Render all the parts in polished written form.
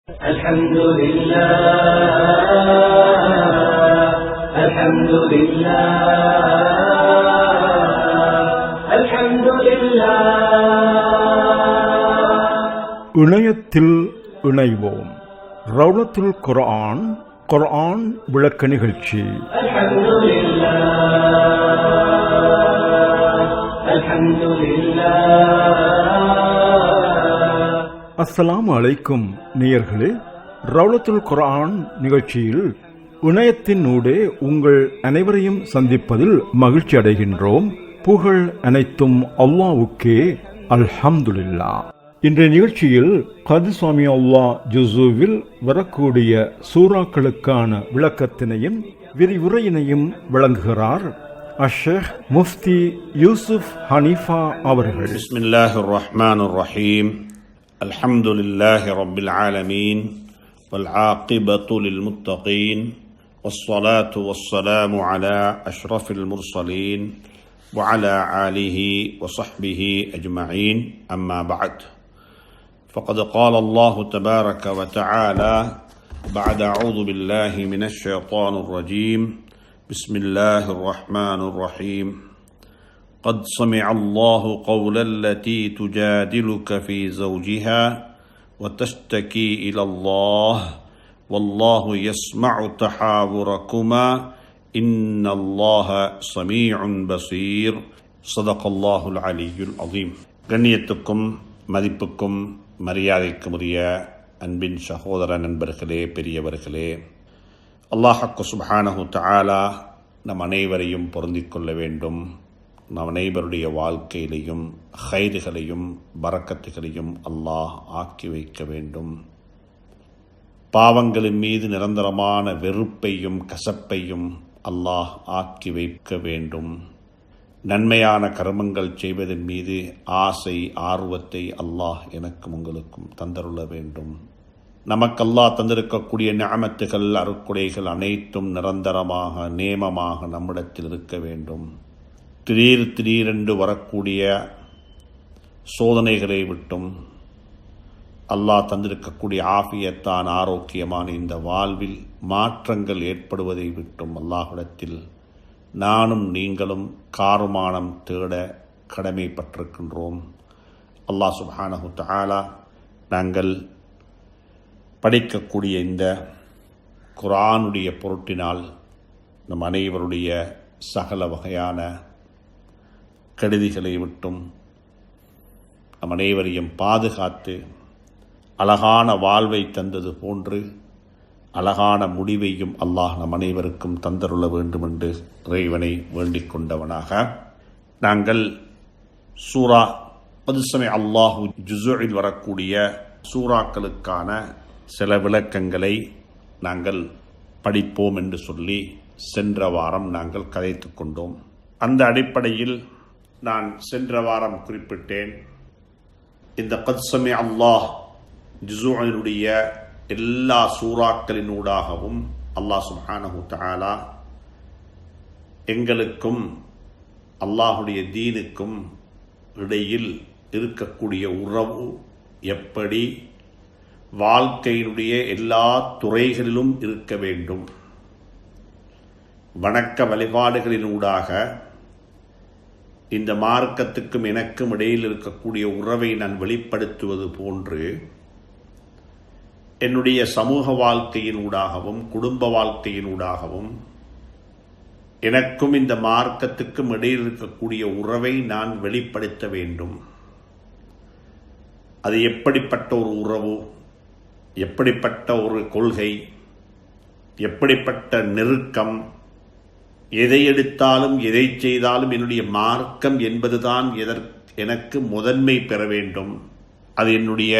الحمد لله الحمد لله الحمد لله. இணையத்தில் இணைவோம். ரவுலத்துல் குர்ஆன் குர்ஆன் விளக்க நிகழ்ச்சி. அஸ்ஸலாமு அலைக்கும் நேயர்களே, ரவுலத்துல் குர்ஆன் நிகழ்ச்சியில் இணையத்தின் ஊடே உங்கள் அனைவரையும் சந்திப்பதில் மகிழ்ச்சி அடைகின்றோம். புகழ் அனைத்தும் அல்லாஹ்வுக்கே, அல்ஹம்துலில்லாஹ். இன்றைய நிகழ்ச்சியில் கதுஸ்வாமி அல்லாஹ் ஜுஸுவில் வரக்கூடிய சூறாக்களுக்கான விளக்கத்தினையும் விரிவுரையினையும் வழங்குகிறார் அஷேக் முஃப்தி யூசுப் ஹனீஃபா அவர்கள். பிஸ்மில்லாஹிர் ரஹ்மானிர் ரஹீம். அல்ஹம்துலில்லாஹி ரப்பில் ஆலமீன் வல் ஆகிபத்து லில் முத்தகீன் வஸ்ஸலாத்து வஸ்ஸலாமு அலா அஷ்ரஃபில் முர்ஸலீன் வ அலா ஆலிஹி வ ஸஹ்பிஹி அஜ்மஈன். அம்மா பஅத். فقد قال الله تبارك وتعالى بعد أعوذ بالله من الشيطان الرجيم بسم الله الرحمن الرحيم. قد سمع الله قول التي تجادلك في زوجها وتشتكي إلى الله والله يسمع تحاوركما إن الله سميع بصير. صدق الله العلي العظيم. கண்ணியத்துக்கும் மதிப்புக்கும் மரியாதைக்கும் உரிய அன்பின் சகோதர நண்பர்களே, பெரியவர்களே, அல்லாஹ் சுப்ஹானஹு தஆலா நம் அனைவரையும் பொருந்திக் கொள்ள வேண்டும். நம் அனைவருடைய வாழ்க்கையிலையும் ஹைர்களையும் பரக்கத்துகளையும் அல்லாஹ் ஆக்கி வைக்க வேண்டும். பாவங்களின் மீது நிரந்தரமான வெறுப்பையும் கசப்பையும் அல்லாஹ் ஆக்கி வைக்க வேண்டும். நன்மையான கர்மங்கள் செய்வதன் மீது ஆசை ஆர்வத்தை அல்லாஹ் எனக்கும் உங்களுக்கும் தந்தருள வேண்டும். நமக்கு அல்லாஹ் தந்திருக்கக்கூடிய நிஅமத்துகள் அருட்கொடைகள் அனைத்தும் நிரந்தரமாக நேமமாக நம்மிடத்தில் இருக்க வேண்டும். திடீரென்று வரக்கூடிய சோதனைகளை விட்டும் அல்லாஹ் தந்திருக்கக்கூடிய ஆஃபியத்தான் ஆரோக்கியமான இந்த வாழ்வில் மாற்றங்கள் ஏற்படுவதை விட்டும் அல்லாஹ்விடத்தில் நானும் நீங்களும் காருமானம் தேட கடமைப்பட்டிருக்கின்றோம். அல்லாஹ் சுப்ஹானஹு தஆலா நாங்கள் படிக்கக்கூடிய இந்த குர்ஆனுடைய பொருட்டினால் நம் அனைவருடைய சகல வகையான கெடுதிகளை விட்டும் நம் அனைவரையும் பாதுகாத்து அழகான வாழ்வை தந்தது போன்று அழகான முடிவையும் அல்லாஹ் நம் அனைவருக்கும் தந்தருள வேண்டும் என்று இறைவனை வேண்டிக் கொண்டவனாக நாங்கள் சூரா கதுஸ்ஸமி அல்லாஹு ஜுஸுவில் வரக்கூடிய சூறாக்களுக்கான சில விளக்கங்களை நாங்கள் படிப்போம் என்று சொல்லி சென்ற வாரம் நாங்கள் கதைத்து கொண்டோம். அந்த அடிப்படையில் நான் சென்ற வாரம் குறிப்பிட்டேன், இந்த கதுஸ்ஸமி அல்லாஹ் ஜுஸுவினுடைய எல்லா சூறாக்களினூடாகவும் அல்லாஹ் சுப்ஹானஹு தஆலா எங்களுக்கும் அல்லாஹுடைய தீனுக்கும் இடையில் இருக்கக்கூடிய உறவு எப்படி வாழ்க்கையினுடைய எல்லா துறைகளிலும் இருக்க வேண்டும், வணக்க வழிபாடுகளினூடாக இந்த மார்க்கத்துக்கும் எனக்கும் இடையில் இருக்கக்கூடிய உறவை நான் வெளிப்படுத்துவது போன்று என்னுடைய சமூக வாழ்க்கையினூடாகவும் குடும்ப வாழ்க்கையினூடாகவும் எனக்கும் இந்த மார்க்கத்துக்கும் இடையில் இருக்கக்கூடிய உறவை நான் வெளிப்படுத்த வேண்டும். அது எப்படிப்பட்ட ஒரு உறவு, எப்படிப்பட்ட ஒரு கொள்கை, எப்படிப்பட்ட நெருக்கம், எதை எடுத்தாலும் எதை செய்தாலும் என்னுடைய மார்க்கம் என்பதுதான் எனக்கு முதன்மை பெற வேண்டும். அது என்னுடைய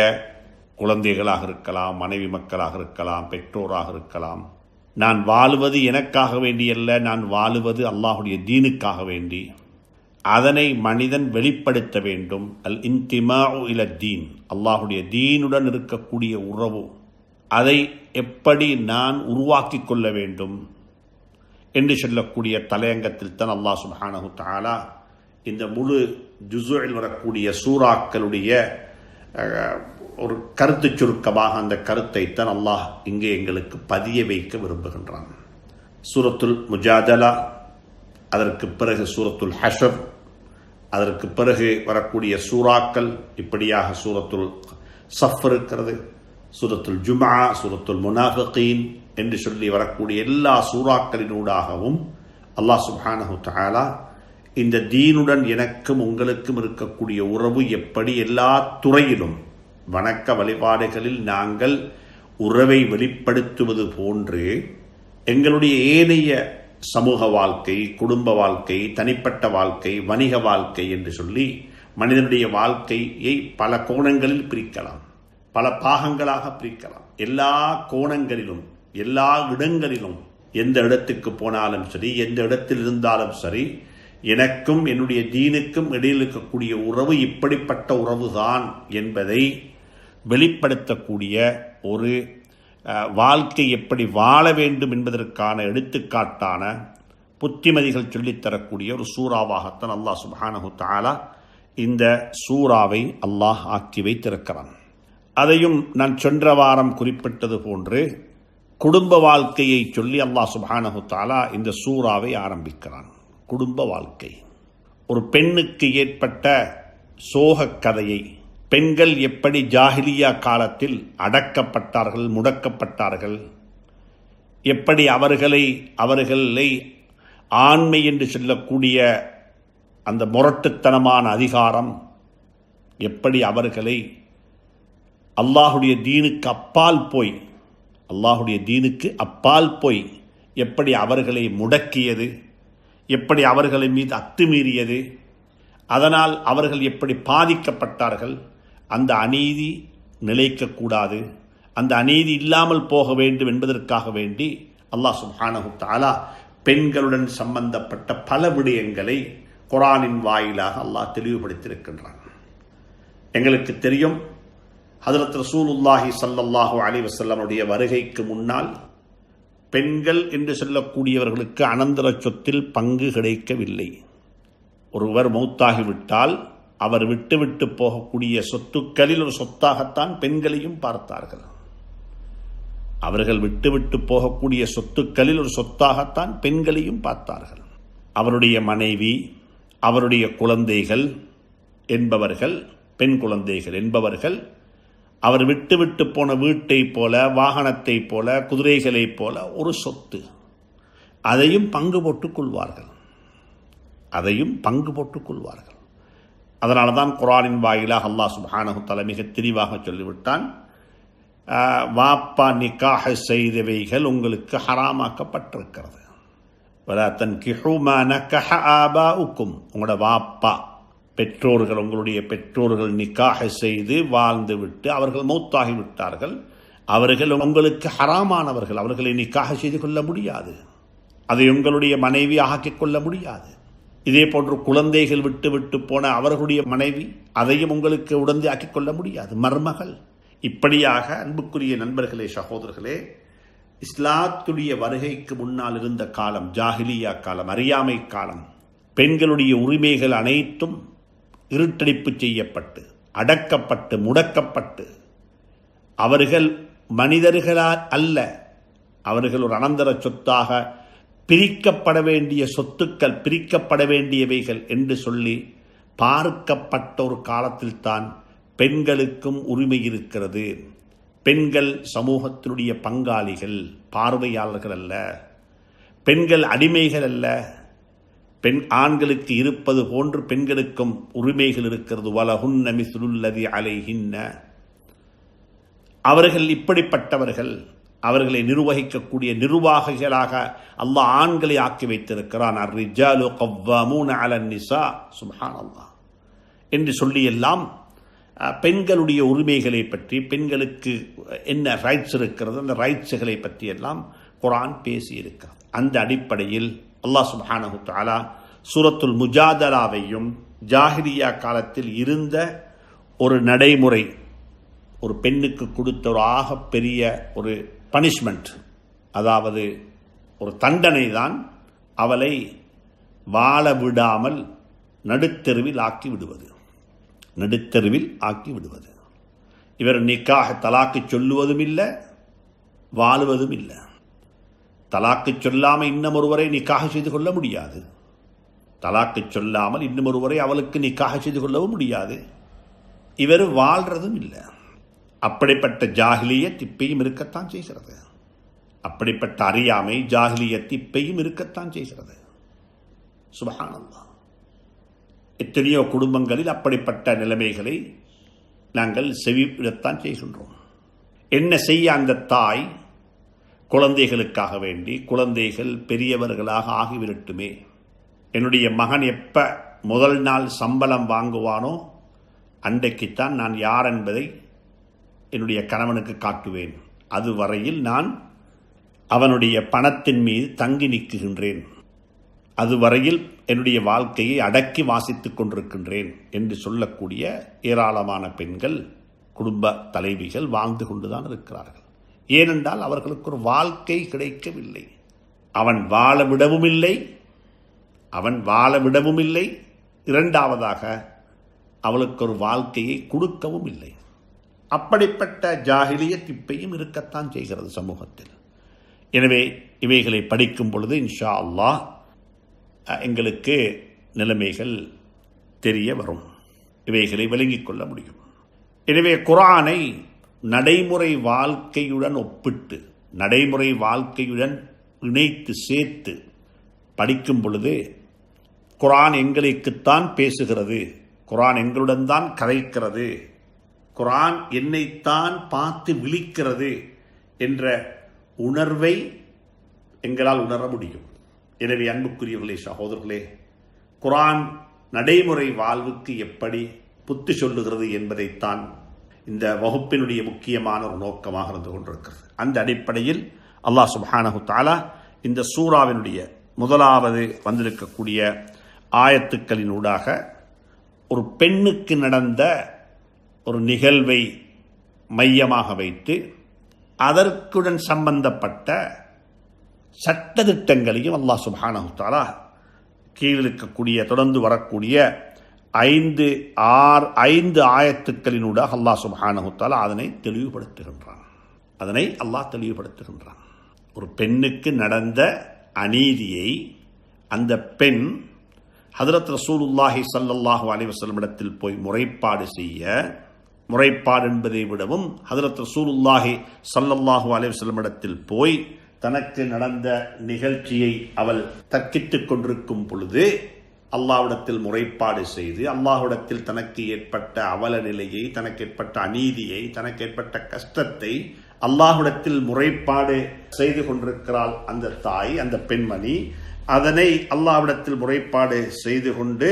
குழந்தைகளாக இருக்கலாம், மனைவி மக்களாக இருக்கலாம், பெற்றோராக இருக்கலாம். நான் வாழுவது எனக்காக வேண்டியல்ல, நான் வாழுவது அல்லாஹுடைய தீனுக்காக வேண்டி. அதனை மனிதன் வெளிப்படுத்த வேண்டும். அல் இன்திமாஉ இல தீன், அல்லாஹுடைய தீனுடன் இருக்கக்கூடிய உறவு, அதை எப்படி நான் உருவாக்கி கொள்ள வேண்டும் என்று சொல்லக்கூடிய தலையங்கத்தில் தான் அல்லாஹ் சுப்ஹானஹு தஆலா இந்த முழு ஜுஸுவில் வரக்கூடிய சூறாக்களுடைய ஒரு கருத்து சுருக்கமாக அந்த கருத்தை தான் அல்லாஹ் இங்கே எங்களுக்கு பதிய வைக்க விரும்புகின்றான். சூரத்துல் முஜாதலா, அதற்கு பிறகு சூரத்துல் ஹஷர், அதற்கு பிறகு வரக்கூடிய சூறாக்கள், இப்படியாக சூரத்துல் சஃப் இருக்கிறது, சூரத்துல் ஜும்ஆ, சூரத்துல் முனாஃபிகீன் என்று சொல்லி வரக்கூடிய எல்லா சூறாக்களினூடாகவும் அல்லாஹ் சுப்ஹானஹு தஆலா இந்த தீனுடன் எனக்கும் உங்களுக்கும் இருக்கக்கூடிய உறவு எப்படி எல்லா துறையிலும் வணக்க வழிபாடுகளில் நாங்கள் உறவை வெளிப்படுத்துவது போன்று எங்களுடைய ஏனைய சமூக வாழ்க்கை, குடும்ப வாழ்க்கை, தனிப்பட்ட வாழ்க்கை, வணிக வாழ்க்கை என்று சொல்லி மனிதனுடைய வாழ்க்கையை பல கோணங்களில் பிரிக்கலாம், பல பாகங்களாக பிரிக்கலாம். எல்லா கோணங்களிலும் எல்லா இடங்களிலும் எந்த இடத்துக்கு போனாலும் சரி, எந்த இடத்தில் இருந்தாலும் சரி, எனக்கும் என்னுடைய தீனுக்கும் இடையில் இருக்கக்கூடிய உறவு இப்படிப்பட்ட உறவுதான் என்பதை வெளிப்படுத்தக்கூடிய ஒரு வாழ்க்கை எப்படி வாழ வேண்டும் என்பதற்கான எடுத்துக்காட்டான புத்திமதிகள் சொல்லித்தரக்கூடிய ஒரு சூறாவாகத்தான் அல்லாஹ் சுப்ஹானஹு தஆலா இந்த சூறாவை அல்லாஹ் ஆக்கி வைத்திருக்கிறான். அதையும் நான் சென்ற வாரம் குறிப்பிட்டது போன்று குடும்ப வாழ்க்கையை சொல்லி அல்லாஹ் சுப்ஹானஹு தஆலா இந்த சூறாவை ஆரம்பிக்கிறான். குடும்ப வாழ்க்கை, ஒரு பெண்ணுக்கு ஏற்பட்ட சோகக் கதையை, பெண்கள் எப்படி ஜாஹிலியா காலத்தில் அடக்கப்பட்டார்கள், முடக்கப்பட்டார்கள், எப்படி அவர்களை ஆண்மை என்று சொல்லக்கூடிய அந்த முரட்டுத்தனமான அதிகாரம் எப்படி அவர்களை அல்லாஹுடைய தீனுக்கு அப்பால் போய் எப்படி அவர்களை முடக்கியது, எப்படி அவர்களின் மீது அத்துமீறியது, அதனால் அவர்கள் எப்படி பாதிக்கப்பட்டார்கள். அந்த அநீதி நிலைக்கக்கூடாது, அந்த அநீதி இல்லாமல் போக வேண்டும் என்பதற்காக வேண்டி அல்லாஹ் சுப்ஹானஹு தஆலா பெண்களுடன் சம்பந்தப்பட்ட பல விடயங்களை குர்ஆனின் வாயிலாக அல்லாஹ் தெளிவுபடுத்தியிருக்கின்றான். எங்களுக்கு தெரியும், ஹஜ்ரத் ரசூலுல்லாஹி ஸல்லல்லாஹு அலைஹி வஸல்லமுடைய வருகைக்கு முன்னால் பெண்கள் என்று சொல்லக்கூடியவர்களுக்கு அனந்தர சொத்தில் பங்கு கிடைக்கவில்லை. ஒருவர் மௌத்தாகிவிட்டால் அவர் விட்டு போகக்கூடிய சொத்துக்களில் ஒரு சொத்தாகத்தான் பெண்களையும் பார்த்தார்கள். அவர்கள் விட்டு போகக்கூடிய சொத்துக்களில் ஒரு சொத்தாகத்தான் பெண்களையும் பார்த்தார்கள். அவருடைய மனைவி, அவருடைய குழந்தைகள் என்பவர்கள், பெண் குழந்தைகள் என்பவர்கள் அவர் விட்டு போன வீட்டை போல, வாகனத்தை போல, குதிரைகளைப் போல ஒரு சொத்து. அதையும் பங்கு போட்டுக் கொள்வார்கள். அதனால தான் குர்ஆனின் வாயிலாக அல்லாஹ் சுப்ஹானஹு தஆலா மிக தெளிவாக சொல்லிவிட்டான், வாப்பா நிக்காஹ் செய்தவைகள் உங்களுக்கு ஹராமாக்கப்பட்டிருக்கிறது. வலா தன்கிஹு மா நக்கஹ ஆபாஉக்கும், உங்களோட வாப்பா பெற்றோர்கள், உங்களுடைய பெற்றோர்கள் நிக்காஹ் செய்து வாழ்ந்து விட்டு அவர்கள் மௌத்தாகி விட்டார்கள், அவர்கள் உங்களுக்கு ஹராமானவர்கள், அவர்களை நிக்காஹ் செய்து கொள்ள முடியாது, அதை உங்களுடைய மனைவி ஆக்கிக் கொள்ள முடியாது. இதே போன்று குழந்தைகள் விட்டு போன அவர்களுடைய மனைவி, அதையும் உங்களுக்கு உடந்தை ஆக்கிக் கொள்ள முடியாது, மருமகள். இப்படியாக அன்புக்குரிய நண்பர்களே, சகோதரர்களே, இஸ்லாத்துடைய வருகைக்கு முன்னால் இருந்த காலம் ஜாஹிலியா காலம், அறியாமை காலம். பெண்களுடைய உரிமைகள் அனைத்தும் இருட்டடிப்பு செய்யப்பட்டு, அடக்கப்பட்டு, முடக்கப்பட்டு, அவர்கள் மனிதர்களால் அல்ல, அவர்கள் ஒரு அனந்தர சொத்தாக பிரிக்கப்பட வேண்டிய சொத்துக்கள், பிரிக்கப்பட வேண்டியவைகள் என்று சொல்லி பார்க்கப்பட்ட ஒரு காலத்தில் தான் பெண்களுக்கும் உரிமை இருக்கிறது. பெண்கள் சமூகத்தினுடைய பங்காளிகள், பார்வையாளர்கள் அல்ல, பெண்கள் அடிமைகள் அல்ல. பெண் ஆண்களுக்கு இருப்பது போன்று பெண்களுக்கும் உரிமைகள் இருக்கிறது. வலஹுன்ன மிஸ்லுல்லதி அலைஹின்ன, அவர்கள் இப்படிப்பட்டவர்கள், அவர்களை நிர்வகிக்கக்கூடிய நிர்வாகிகளாக அல்லாஹ் ஆண்களை ஆக்கி வைத்திருக்கிறான். அர்ரிஜாலு கவ்வாமூன அலன் நிசா, சுப்ஹானல்லாஹ் என்று சொல்லி எல்லாம் பெண்களுடைய உரிமைகளை பற்றி, பெண்களுக்கு என்ன ரைட்ஸ் இருக்கிறது, அந்த ரைட்ஸுகளை பற்றி எல்லாம் குர்ஆன் பேசியிருக்கிறது. அந்த அடிப்படையில் அல்லாஹ் சுப்ஹானஹு தஆலா சூரத்துல் முஜாதலாவையும் ஜாஹிலியா காலத்தில் இருந்த ஒரு நடைமுறை, ஒரு பெண்ணுக்கு கொடுத்த ஒரு ஆகப்பெரிய ஒரு பனிஷ்மெண்ட், அதாவது ஒரு தண்டனை தான் அவளை வாழ விடாமல் நடுத்தெருவில் ஆக்கி விடுவது. இவர் நிக்காஹ் தலாக்கு சொல்லுவதும் இல்லை, வாழுவதும் இல்லை. தலாக்கு சொல்லாமல் இன்னும் ஒருவரை நிக்காஹ் செய்து கொள்ள முடியாது. தலாக்கு சொல்லாமல் இன்னும் ஒருவரை அவளுக்கு நிக்காஹ் செய்து கொள்ளவும் முடியாது. இவர் வாழ்றதும் இல்லை. அப்படிப்பட்ட ஜாஹிலியத் இப்பையும் இருக்கத்தான் செய்கிறது. அப்படிப்பட்ட அறியாமை ஜாஹிலியத் இப்பையும் இருக்கத்தான் செய்கிறது. சுப்ஹானல்லாஹ். எத்தனையோ குடும்பங்களில் அப்படிப்பட்ட நிலைமைகளை நாங்கள் செவிவிடத்தான் செய்கின்றோம். என்ன செய்ய அந்த தாய் குழந்தைகளுக்காக வேண்டி, குழந்தைகள் பெரியவர்களாக ஆகிவிடட்டுமே, என்னுடைய மகன் எப்ப முதல் நாள் சம்பளம் வாங்குவானோ அன்றைக்குத்தான் நான் யார் என்பதை என்னுடைய கணவனுக்கு காட்டுவேன். அதுவரையில் நான் அவனுடைய பணத்தின் மீது தங்கி நிற்கின்றேன். அதுவரையில் என்னுடைய வாழ்க்கையை அடக்கி வாசித்துக் கொண்டிருக்கின்றேன் என்று சொல்லக்கூடிய ஏராளமான பெண்கள், குடும்ப தலைவிகள் வாழ்ந்து கொண்டுதான் இருக்கிறார்கள். ஏனென்றால் அவர்களுக்கு ஒரு வாழ்க்கை கிடைக்கவில்லை. அவன் வாழ விடவும் இல்லை. இரண்டாவதாக அவளுக்கு ஒரு வாழ்க்கையை கொடுக்கவும் இல்லை. அப்படிப்பட்ட ஜாஹிலியத் இப்பையும் இருக்கத்தான் செய்கிறது சமூகத்தில். எனவே இவைகளை படிக்கும் பொழுது இன்ஷா அல்லாஹ் எங்களுக்கு நிலைமைகள் தெரிய வரும், இவைகளை விளங்கிக் கொள்ள முடியும். எனவே குர்ஆனை நடைமுறை வாழ்க்கையுடன் ஒப்பிட்டு, நடைமுறை வாழ்க்கையுடன் இணைத்து சேர்த்து படிக்கும் பொழுது குர்ஆன் எங்களுக்குத்தான் பேசுகிறது, குர்ஆன் எங்களுடன் தான் கதைக்கிறது, குர்ஆன் என்னைத்தான் பார்த்து விழிக்கிறது என்ற உணர்வை எங்களால் உணர முடியும். எனவே அன்புக்குரியவர்களே, சகோதரர்களே, குர்ஆன் நடைமுறை வாழ்வுக்கு எப்படி புத்தி சொல்லுகிறது என்பதைத்தான் இந்த வகுப்பினுடைய முக்கியமான ஒரு நோக்கமாக இருந்து கொண்டிருக்கிறது. அந்த அடிப்படையில் அல்லாஹ் சுப்ஹானஹு தஆலா இந்த சூராவினுடைய முதலாவது வந்திருக்கக்கூடிய ஆயத்துக்களினூடாக ஒரு பெண்ணுக்கு நடந்த ஒரு நிகழ்வை மையமாக வைத்து அதற்குடன் சம்பந்தப்பட்ட சட்டதிட்டங்களையும் அல்லாஹ் சுப்ஹானஹு தஆலா கீழிருக்கக்கூடிய தொடர்ந்து வரக்கூடிய 5 ஆயத்துக்களினூடாக அல்லாஹ் சுப்ஹானஹு தஆலா அதனை தெளிவுபடுத்துகின்றான். ஒரு பெண்ணுக்கு நடந்த அநீதியை அந்த பெண் ஹஜ்ரத் ரசூலுல்லாஹி ஸல்லல்லாஹு அலைஹி வஸல்லம் இடத்தில் போய் முறைப்பாடு என்பதை விடவும் ஹஜ்ரத் ரசூலுல்லாஹி ஸல்லல்லாஹு அலைஹி வஸல்லம் இடத்தில் போய் தனக்கு நடந்த நிகழ்ச்சியை அவள் தர்க்கித்துக் கொண்டிருக்கும் பொழுது அல்லாஹ்விடத்தில் முறைப்பாடு செய்து, அல்லாஹ்விடத்தில் தனக்கு ஏற்பட்ட அவல நிலையை, தனக்கு ஏற்பட்ட அநீதியை, தனக்கு ஏற்பட்ட கஷ்டத்தை அல்லாஹ்விடத்தில் முறைப்பாடு செய்து கொண்டிருக்கிறாள் அந்த தாய், அந்த பெண்மணி. அதனை அல்லாஹ்விடத்தில் முறைப்பாடு செய்து கொண்டு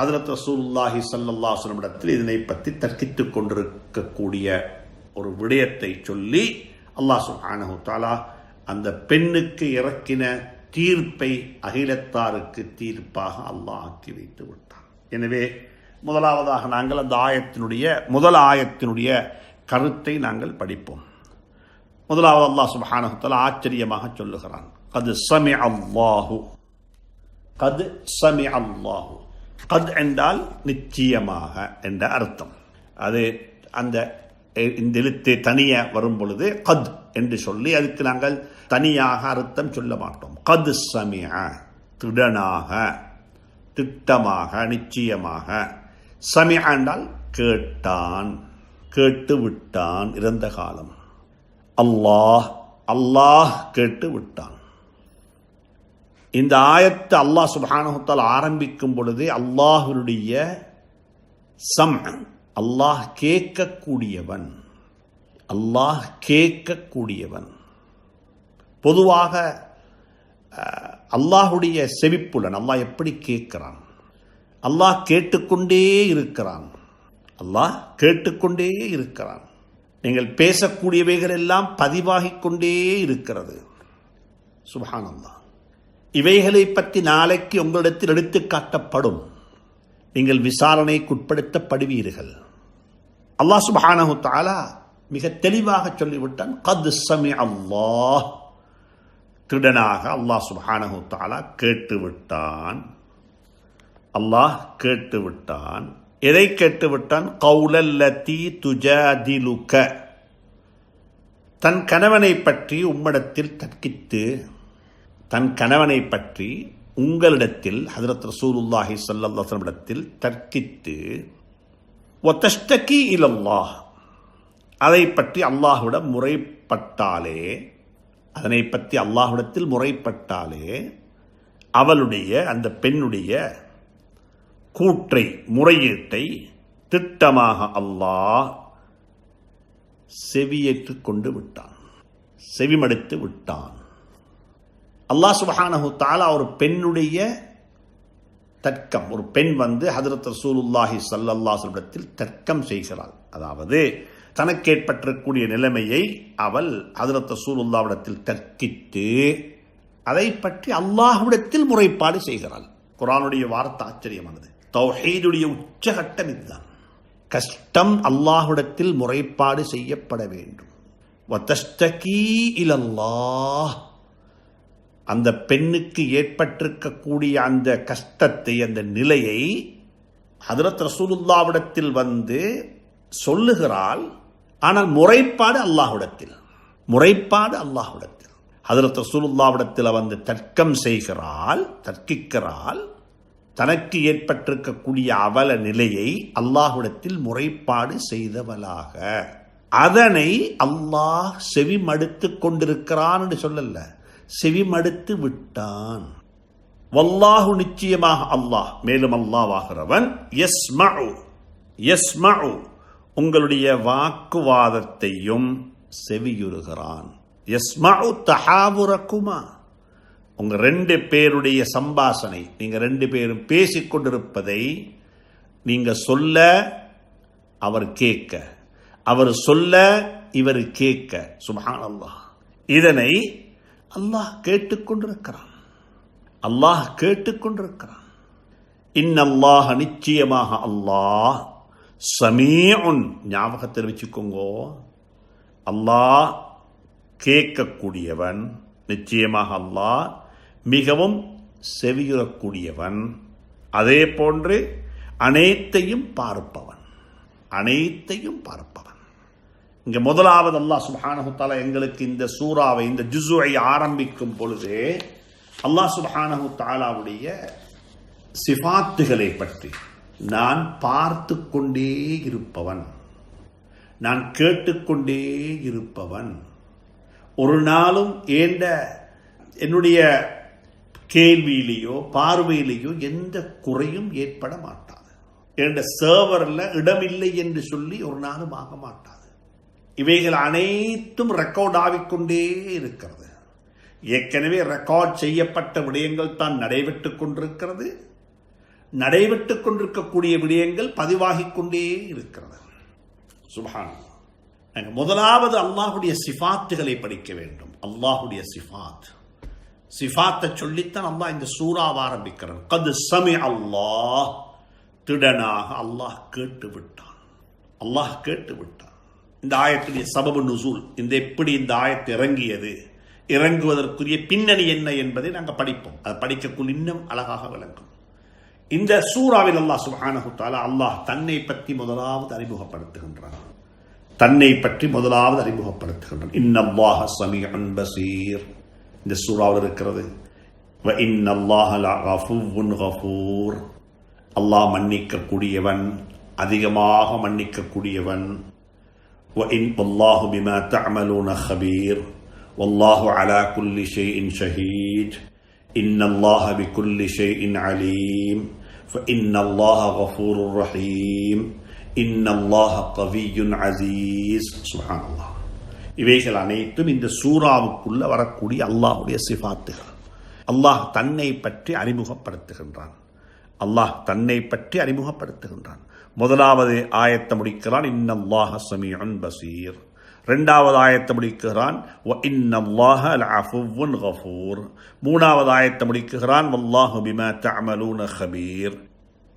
ஹஜ்ரத் ரசூலுல்லாஹி ஸல்லல்லாஹு அலைஹி வஸல்லம் இடத்தில் இதனை பற்றி தர்க்கித்துக் கொண்டிருக்கக்கூடிய ஒரு விடயத்தை சொல்லி அல்லாஹ் சுப்ஹானஹு தஆலா அந்த பெண்ணுக்கு இறக்கின தீர்ப்பை அகிலத்தாருக்கு தீர்ப்பாக அல்லாஹ் ஆக்கி வைத்து விட்டான். எனவே முதலாவதாக நாங்கள் அந்த முதல் ஆயத்தினுடைய கருத்தை நாங்கள் படிப்போம். முதலாவது அல்லாஹ் சுப்ஹானஹு தஆலா ஆச்சரியமாக சொல்லுகிறான், கத் சமிஅ அல்லாஹு. கத் என்றால் நிச்சயமாக என்ற அர்த்தம். அது அந்த இந்த எழுத்து தனிய வரும் பொழுது கத் என்று சொல்லி அதுக்கு நாங்கள் தனியாக அர்த்தம் சொல்ல மாட்டோம். கத் சமிஅ, திடனாக, திட்டமாக, நிச்சயமாக. சமிஅ என்றால் கேட்டான், கேட்டு விட்டான், இறந்த காலம். அல்லாஹ் கேட்டு விட்டான். இந்த ஆயத்து அல்லாஹ் சுப்ஹானஹு தஆலா ஆரம்பிக்கும் பொழுது அல்லாஹ்வுடைய அல்லாஹ் கேட்கக்கூடியவன். பொதுவாக அல்லாஹ்வுடைய செவிப்புலன், அல்லாஹ் எப்படி கேட்கிறான்? அல்லாஹ் கேட்டுக்கொண்டே இருக்கிறான். நீங்கள் பேசக்கூடியவைகள் எல்லாம் பதிவாகிக் கொண்டே இருக்கிறது. சுப்ஹானல்லாஹ். இவைகளை பற்றி நாளைக்கு உங்களிடத்தில் எடுத்துக் காட்டப்படும். நீங்கள் விசாரணைக்குட்படுத்தப்படுவீர்கள். அல்லாஹ் சுப்ஹானஹு தஆலா மிக தெளிவாக சொல்லிவிட்டான், கத் சமிஅ அல்லாஹ். திடனாக அல்லாஹ் சுப்ஹானஹு தஆலா கேட்டுவிட்டான். எதை கேட்டுவிட்டான்? கௌலல்லதி துஜாதிலுக, தன் கணவனை பற்றி உம்மிடத்தில் தர்க்கித்து, தன் கணவனை பற்றி உங்களிடத்தில் ஹஜ்ரத் ரசூலுல்லாஹி ஸல்லல்லாஹு அலைஹி வஸல்லம் இடத்தில் தர்க்கித்து, வதஷ்தகி இலல்லாஹ், அதை பற்றி அல்லாஹ்விடம் முறைப்பட்டாலே, அதனை பற்றி அல்லாஹ்விடத்தில் முறைப்பட்டாலே அவளுடைய அந்த பெண்ணுடைய கூற்றை, முறையீட்டை திட்டமாக அல்லாஹ் செவியேற்றுக் கொண்டு விட்டான், செவிமடுத்து விட்டான். அல்லாஹ் சுப்ஹானஹு தஆலா ஒரு பெண்ணுடைய தர்க்கம், ஒரு பெண் ஹஜ்ரத் ரசூலுல்லாஹி ஸல்லல்லாஹு அலைஹி வஸல்லம் தர்க்கம் செய்கிறாள். அதாவது தனக்கு ஏற்பட்டிருக்கக்கூடிய நிலைமையை அவள் ஹஜ்ரத் ரசூலுல்லாஹ்விடத்தில் தர்க்கித்து அதை பற்றி அல்லாஹ்விடத்தில் முறைப்பாடு செய்கிறாள். குர்ஆனுடைய வார்த்தை ஆச்சரியமானது. தௌஹீதுடைய உச்சகட்டம் இதுதான். கஷ்டம் அல்லாஹ்விடத்தில் முறைப்பாடு செய்யப்பட வேண்டும். வதஷ்தகி இலல்லாஹ், அந்த பெண்ணுக்கு ஏற்பட்டிருக்கக்கூடிய அந்த கஷ்டத்தை, அந்த நிலையை ஹஜ்ரத் ரசூலுல்லாஹ்விடத்தில் சொல்லுகிறாள். ஆனால் முறைப்பாடு அல்லாஹ்விடத்தில், முறைப்பாடு அல்லாஹ்விடத்தில். ஹஜ்ரத் ரசூலுல்லாஹ்விடத்தில் தர்க்கம் செய்கிறாள், தர்க்கிக்கிறாள். தனக்கு ஏற்பட்டிருக்கக்கூடிய அவல நிலையை அல்லாஹ்விடத்தில் முறைப்பாடு செய்தவளாக, அதனை அல்லாஹ் செவிமடுத்து கொண்டிருக்கிறான் என்று சொல்லல, செவிமடுத்து விட்டான். வல்லாஹு, நிச்சயமாக அல்லாஹ், மேலும் அல்லாஹ்வாகிறவன், யஸ்மஉ, யஸ்மஉ, உங்களுடைய வாக்குவாதத்தையும் செவியுறுகிறான். யஸ்மஉ தஹாவுரகுமா, உங்க ரெண்டு பேருடைய சம்பாஷணை, நீங்க ரெண்டு பேரும் பேசிக்கொண்டிருப்பதை நீங்க சொல்ல அவர் கேட்க, அவர் சொல்ல இவர் கேட்க. சுப்ஹானல்லாஹ், இதனை அல்லாஹ் கேட்டுக்கொண்டிருக்கிறான், அல்லாஹ் கேட்டுக்கொண்டிருக்கிறான். இன்னல்லாஹ, நிச்சயமாக அல்லாஹ், சமீஉன், ஞாபகத்தில் வச்சுக்கோங்கோ, அல்லாஹ் கேட்கக்கூடியவன், நிச்சயமாக அல்லாஹ் மிகவும் செவியுறக்கூடியவன், அதே போன்று அனைத்தையும் பார்ப்பவன், அனைத்தையும் பார்ப்பவன். இங்க முதலாவது அல்லாஹ் சுப்ஹானஹு தஆலா எங்களுக்கு இந்த சூராவை, இந்த ஜுஸுவை ஆரம்பிக்கும் பொழுது அல்லாஹ் சுப்ஹானஹு தஆலாவுடைய சிஃபாத்துகளை பற்றி, நான் பார்த்து கொண்டே இருப்பவன், நான் கேட்டுக்கொண்டே இருப்பவன், ஒரு நாளும் என்னுடைய கேள்வியிலேயோ பார்வையிலேயோ எந்த குறையும் ஏற்பட மாட்டாது, என்ற சர்வரில் இடமில்லை என்று சொல்லி ஒரு நாளும் ஆக மாட்டாது. இவைகள் அனைத்தும் ரெக்கார்ட் ஆகிக்கொண்டே இருக்கிறது. ஏற்கனவே ரெக்கார்ட் செய்யப்பட்ட விடயங்கள் தான் நடைபெற்றுக் கொண்டிருக்கிறது, நடைபெற்றுக் கொண்டிருக்கக்கூடிய விடயங்கள் பதிவாகிக் கொண்டே இருக்கிறது. சுப்ஹானல்லாஹ். முதலாவது அல்லாஹுடைய சிஃபாத்துகளை படிக்க வேண்டும். அல்லாஹுடைய சிஃபாத், சிஃபாத்தை சொல்லித்தான் அல்லாஹ் இந்த சூறாவை ஆரம்பிக்கிறான். கத் சமி அல்லாஹ், திடனாக அல்லாஹ் கேட்டு விட்டான், அல்லாஹ் கேட்டு விட்டான். இந்த ஆயத்துடைய சபபு நுசூல், எப்படி இந்த ஆயத்து இறங்கியது, இறங்குவதற்குரிய பின்னணி என்ன என்பதை நாங்கள் படிப்போம். அதை படிக்கக்குள் இன்னும் அழகாக விளங்கும். இந்த சூறாவில் அல்லாஹ் சுப்ஹானஹு தஆலா அல்லாஹ் தன்னை பற்றி முதலாவது அறிமுகப்படுத்துகின்றான், தன்னை பற்றி முதலாவது அறிமுகப்படுத்துகின்றான். இன்னல்லாஹ ஸமீஉன் பஸீர், இந்த சூறாவில் இருக்கிறது. வ இன்னல்லாஹ லகஃபூவுன் கஃபூர், அல்லாஹ் மன்னிக்கக்கூடியவன், அதிகமாக மன்னிக்கக்கூடியவன். வ இன் வல்லாஹு பிமா தஅமலூன கபீர், வல்லாஹு அலா குல்லி ஷைஇன் ஷஹீத், இன்னல்லாஹ பிகுல்லி ஷைஇன் அலீம், ஃபஇன்னல்லாஹ கஃபூருர் ரஹீம், இன்னல்லாஹ கவியுன் அஸீஸ். சுப்ஹானல்லாஹ். இவைகள் அனைத்தும் இந்த சூறாவுக்குள்ள வரக்கூடிய அல்லாஹுடைய சிஃபாத்துகள். அல்லாஹ் தன்னை பற்றி அறிமுகப்படுத்துகின்றான், அல்லாஹ் தன்னை பற்றி அறிமுகப்படுத்துகின்றான். முதலாவது ஆயத்தை முடிக்கிறான், இன்னல்லாஹ ஸமீஉன் பஸீர். இரண்டாவது ஆயத்தை முடிக்கிறான், வ இன்னல்லாஹ லஅஃபுவுன் கஃபூர். மூணாவது ஆயத்தை முடிக்கிறான், வல்லாஹு பிமா தஅமலூன கபீர்.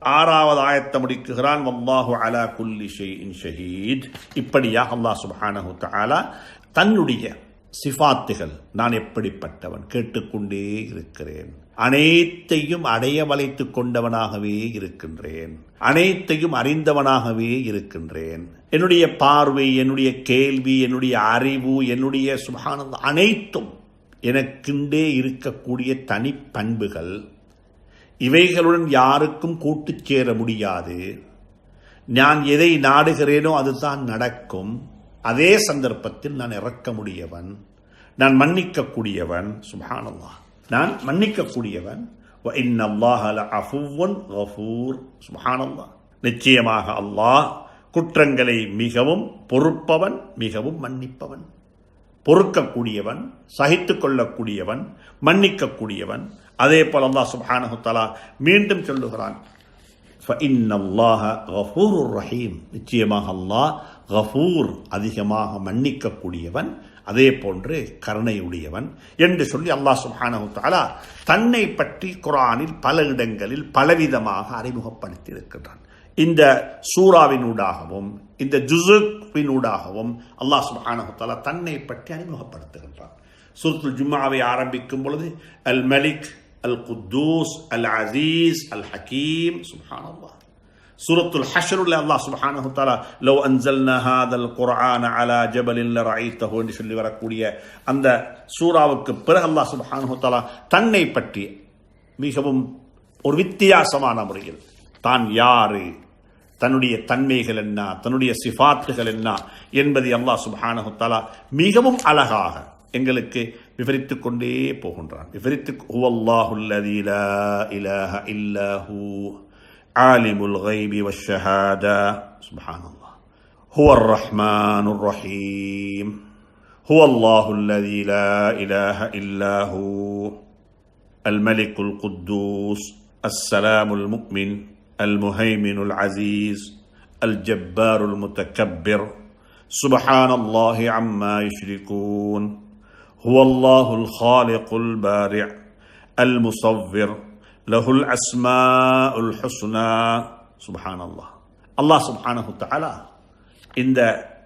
ஆறாவது ஆயத்தை முடிக்கிறான், வல்லாஹு அலா குல்லி ஷைஇன் ஷஹீத். இப்படியாக அல்லாஹ் சுப்ஹானஹு தஆலா தன்னுடைய சிஃபாத்துகள், நான் எப்படிப்பட்டவன், கேட்டுக்கொண்டே இருக்கிறேன், அனைத்தையும் அடைய வளைத்துக் கொண்டவனாகவே இருக்கின்றேன், அனைத்தையும் அறிந்தவனாகவே இருக்கின்றேன். என்னுடைய பார்வை, என்னுடைய கேள்வி, என்னுடைய அறிவு, என்னுடைய சுப்ஹானல்லாஹ் அனைத்தும் எனக்குண்டே இருக்கக்கூடிய தனிப்பண்புகள். இவைகளுடன் யாருக்கும் கூட்டுச் சேர முடியாது. நான் எதை நாடுகிறேனோ அதுதான் நடக்கும். அதே சந்தர்ப்பத்தில் நான் இறக்கமுடையவன், நான் மன்னிக்கக்கூடியவன். சுப்ஹானல்லாஹ், நான் மன்னிக்கக்கூடியவன். வ இன்னல்லாஹ லஅஃபுவ்வுன் கஃபூர். சுப்ஹானல்லாஹ், நிச்சயமாக அல்லாஹ் குற்றங்களை மிகவும் பொறுப்பவன், மிகவும் மன்னிப்பவன். பொறுக்கக்கூடியவன், சகித்துக் கொள்ளக்கூடியவன், மன்னிக்கக்கூடியவன். அதே போல அல்லாஹ் சுப்ஹானஹு தஆலா மீண்டும் சொல்லுகிறான், ஃபஇன்னல்லாஹ கஃபூருர் ரஹீம். நிச்சயமாக அல்லாஹ் கஃபூர், அதிகமாக மன்னிக்கக்கூடியவன், அதே போன்று கருணையுடையவன் என்று சொல்லி அல்லாஹ் சுப்ஹானஹு தஆலா தன்னை பற்றி குர்ஆனில் பல இடங்களில் பலவிதமாக அறிமுகப்படுத்தி இருக்கின்றான். இந்த சூராவினூடாகவும் இந்த ஜுஸுவினூடாகவும் அல்லாஹ் சுப்ஹானஹு தஆலா தன்னை பற்றி அறிமுகப்படுத்துகின்றான். சூரத்துல் ஜும்ஆவை ஆரம்பிக்கும் பொழுது அல் மலிக், அல் குத்தூஸ், அல் அசீஸ், அல் ஹக்கீம். சுப்ஹானல்லாஹ். சூரத்துல் ஹஷ்ருல் அல்லாஹ் சுப்ஹானஹு தஆலா லவ் அன்ஸல்னா ஹாதல் குர்ஆன அலா ஜபலின் லரஐதஹு என்று சொல்லி வரக்கூடிய அந்த சூராவுக்கு பிறகு அல்லாஹ் சுப்ஹானஹு தஆலா தன்னை பற்றி மிகவும் ஒரு வித்தியாசமான முறையில் தான் யாரு, தன்னுடைய தன்மைகள் என்ன, தன்னுடைய சிஃபாத்துகள் என்ன என்பதை அல்லாஹ் சுப்ஹானஹு தஆலா மிகவும் அழகாக எங்களுக்கு விவரித்துக் கொண்டே போகின்றான். ஹுவல்லாஹுல் லதீ லா இலாஹ இல்லா ஹூ ஆலிமுல் கைபி வஷ்ஷஹாதா. சுப்ஹானல்லாஹ். ஹுவர் ரஹ்மானுர் ரஹீம். ஹுவல்லாஹுல் லதீ லா இலாஹ இல்லா ஹூ அல் மலிக்குல் குத்தூஸ் அஸ்ஸலாமுல் முஃமின் المهيمن العزيز الجبار المتكبر سبحان الله عما يشركون هو الله الخالق البارع المصور له الأسماء الحسنى. سبحان الله. الله سبحانه وتعالى இந்த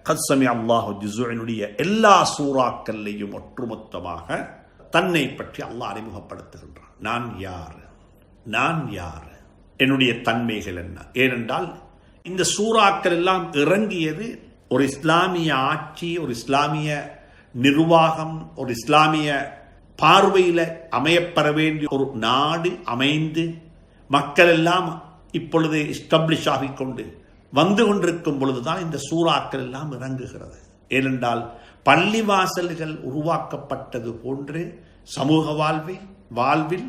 قد سمع الله ஜுஸுனுடைய எல்லா சூறாக்கள்லையும் ஒட்டுமொத்தமாக தன்னை பற்றி அல்லாஹ் அறிமுகப்படுத்துகின்றான். நான் யார், நான் யார், என்னுடைய தன்மைகள் என்ன. ஏனென்றால் இந்த சூறாக்கள் எல்லாம் இறங்கியது ஒரு இஸ்லாமிய ஆட்சி, ஒரு இஸ்லாமிய நிர்வாகம், ஒரு இஸ்லாமிய பார்வையில் அமையப்பெற வேண்டிய ஒரு நாடு அமைந்து மக்கள் எல்லாம் இப்பொழுது எஸ்டாப்ளிஷ் ஆகிக்கொண்டு வந்து கொண்டிருக்கும் பொழுதுதான் இந்த சூறாக்கள் எல்லாம் இறங்குகிறது. ஏனென்றால் பள்ளிவாசல்கள் உருவாக்கப்பட்டது போன்று சமூக வாழ்வில்,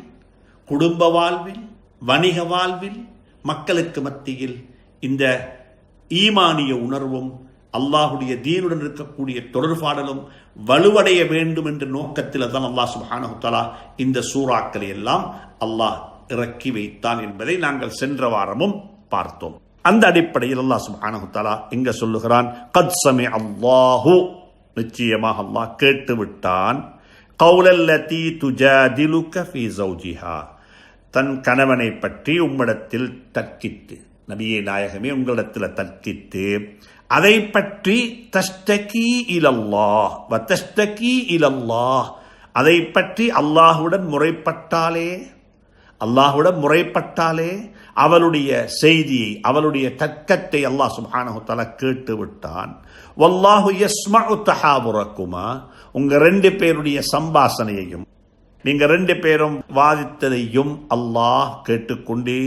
குடும்ப வாழ்வில், வணிக வாழ்வில் மக்களுக்கு மத்தியில் இந்த ஈமானிய உணர்வும் அல்லாஹுடைய தீனுடன் இருக்கக்கூடிய தொடர்பாடலும் வலுவடைய வேண்டும் என்ற நோக்கத்தில் தான் அல்லாஹ் சுப்ஹானஹு தஆலா இந்த சூறாக்களை எல்லாம் அல்லாஹ் இறக்கி வைத்தான் என்பதை நாங்கள் சென்ற வாரமும் பார்த்தோம். அந்த அடிப்படையில் அல்லாஹ் சுப்ஹானஹு தஆலா இங்க சொல்லுகிறான், கத் சமிஅ அல்லாஹு, நிச்சயமாக அல்லாஹ் கேட்டுவிட்டான், கௌலல்லதி துஜாதிலுக ஃபீ ஸௌஜிஹா, தன் கணவனை பற்றி உம்மிடத்தில் தர்க்கித்து, நபியே நாயகமே உங்களிடத்தில் தர்க்கித்து, அதை பற்றி தஸ்தகி இலல்லாஹ் வ தஸ்தகி இலல்லாஹ், அதை பற்றி அல்லாஹுடன் முறைப்பட்டாலே அவளுடைய செய்தியை, அவளுடைய தர்க்கத்தை அல்லாஹ் சுப்ஹானஹு தஆலா கேட்டு விட்டான். வல்லாஹு யஸ்மஉ தஹாவுரக்குமா, உங்க ரெண்டு பேருடைய சம்பாஷணையையும், நீங்க ரெண்டு பேரும் வாதித்ததையும் அல்லாஹ் கேட்டுக்கொண்டே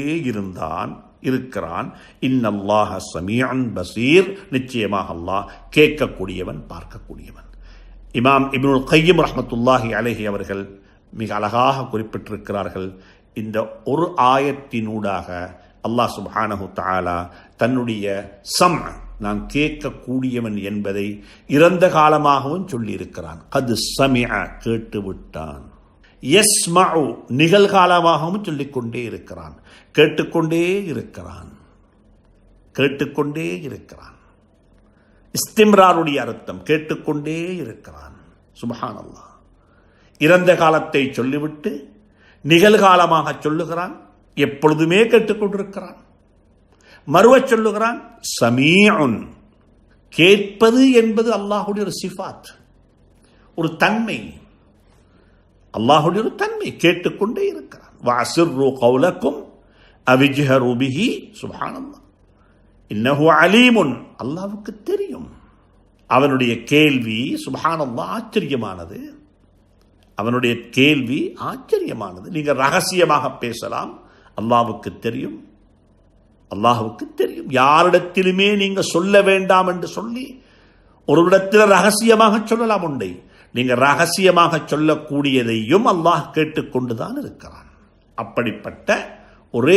இருக்கிறான். இன்னல்லாஹ ஸமீஉன் பஸீர், நிச்சயமாக அல்லாஹ் கேட்கக்கூடியவன், பார்க்கக்கூடியவன். இமாம் இப்னுல் கையிம் ரஹ்மத்துல்லாஹி அலைஹி அவர்கள் மிக அழகாக குறிப்பிட்டிருக்கிறார்கள், இந்த ஒரு ஆயத்தினூடாக அல்லாஹ் சுப்ஹானஹு தஆலா தன்னுடைய நான் கேட்கக்கூடியவன் என்பதை இறந்த காலமாகவும் சொல்லியிருக்கிறான். கத் ஸமிஅ, கேட்டுவிட்டான். யஸ்மஉ, நிகழ்காலமாகவும் சொல்லிக்கொண்டே இருக்கிறான், கேட்டுக்கொண்டே இருக்கிறான். இஸ்திம்ராருடைய அர்த்தம் கேட்டுக்கொண்டே இருக்கிறான். சுப்ஹானல்லாஹ். இறந்த காலத்தை சொல்லிவிட்டு நிகழ்காலமாக சொல்லுகிறான், எப்பொழுதுமே கேட்டுக்கொண்டிருக்கிறான். மறுவ சொல்லுகிறான் சமீஉன், கேட்பது என்பது அல்லாஹுடைய ஒரு சிஃபாத், ஒரு தன்மை. அல்லாஹுடைய ஒரு தன்மை, கேட்டுக்கொண்டே இருக்கிறான். வஅஸ்ரு கௌலக்கும் அவிஜ்ஹரு பிஹி சுப்ஹானல்லாஹ் இன்னஹு அலீமுன். அல்லாஹ்வுக்கு தெரியும். அவனுடைய கேள்வி சுப்ஹானல்லாஹ் ஆச்சரியமானது. அவனுடைய கேள்வி ஆச்சரியமானது. நீங்கள் ரகசியமாக பேசலாம், அல்லாஹ்வுக்கு தெரியும். அல்லாஹ்வுக்கு தெரியும். யாரிடத்திலுமே நீங்க சொல்ல வேண்டாம் என்று சொல்லி ஒரு இடத்தில் ரகசியமாக சொல்லலாம் உண்டை. நீங்க ரகசியமாக சொல்லக்கூடியதையும் அல்லாஹ் கேட்டுக்கொண்டுதான் இருக்கிறான். அப்படிப்பட்ட ஒரு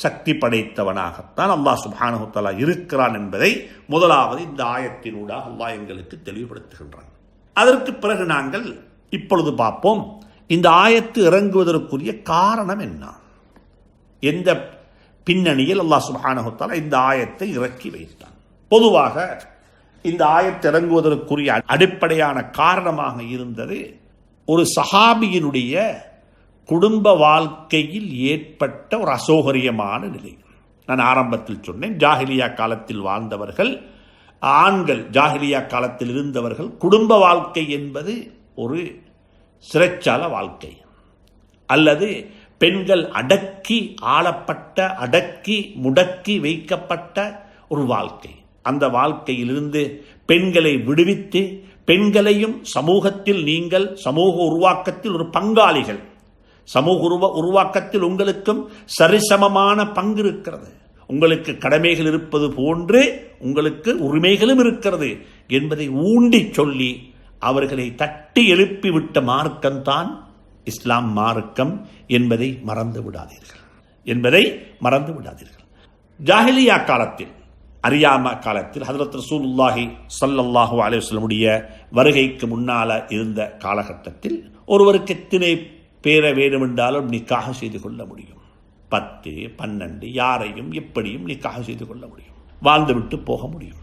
சக்தி படைத்தவனாகத்தான் அல்லாஹ் சுப்ஹானஹு வ தஆலா இருக்கிறான் என்பதை முதலாவது இந்த ஆயத்தினூடாக அல்லாஹ் எங்களுக்கு தெளிவுபடுத்துகின்றான். அதற்கு பிறகு நாங்கள் இப்பொழுது பார்ப்போம், இந்த ஆயத்து இறங்குவதற்குரிய காரணம் என்ன, எந்த பின்னணியில் அல்லாஹ் சுப்ஹானஹு வ தஆலா இந்த ஆயத்தை இறக்கி வைத்தான். பொதுவாக இந்த ஆயத்து இறங்குவதற்குரிய அடிப்படையான காரணமாக இருந்தது ஒரு சஹாபியினுடைய குடும்ப வாழ்க்கையில் ஏற்பட்ட ஒரு அசௌகரியமான நிலை. நான் ஆரம்பத்தில் சொன்னேன், ஜாஹிலியா காலத்தில் வாழ்ந்தவர்கள், ஆண்கள் ஜாஹிலியா காலத்தில் இருந்தவர்கள், குடும்ப வாழ்க்கை என்பது ஒரு சிறைச்சால வாழ்க்கை, அல்லது பெண்கள் அடக்கி ஆளப்பட்ட, அடக்கி முடக்கி வைக்கப்பட்ட ஒரு வாழ்க்கை. அந்த வாழ்க்கையிலிருந்து பெண்களை விடுவித்து, பெண்களையும் சமூகத்தில் நீங்கள் சமூக உருவாக்கத்தில் ஒரு பங்காளிகள், சமூக உருவாக்கத்தில் உங்களுக்கும் சரிசமமான பங்கு இருக்கிறது, உங்களுக்கு கடமைகள் இருப்பது போன்று உங்களுக்கு உரிமைகளும் இருக்கிறது என்பதை ஊண்டி சொல்லி அவர்களை தட்டி எழுப்பிவிட்ட மார்க்கம்தான் இஸ்லாம் மார்க்கம் என்பதை மறந்து விடாதீர்கள். ஜாஹிலியா காலத்தில், அறியாம காலத்தில், ஹஜ்ரத் ரசூலுல்லாஹி ஸல்லல்லாஹு அலைஹி வஸல்லமுடைய வருகைக்கு முன்னால இருந்த காலகட்டத்தில் ஒருவருக்கு எத்தனை பேரை வேண்டுமென்றாலும் நிக்காஹ் செய்து கொள்ள முடியும். 10, 12 யாரையும் எப்படியும் நிக்காஹ் செய்து கொள்ள முடியும், வாழ்ந்துவிட்டு போக முடியும்.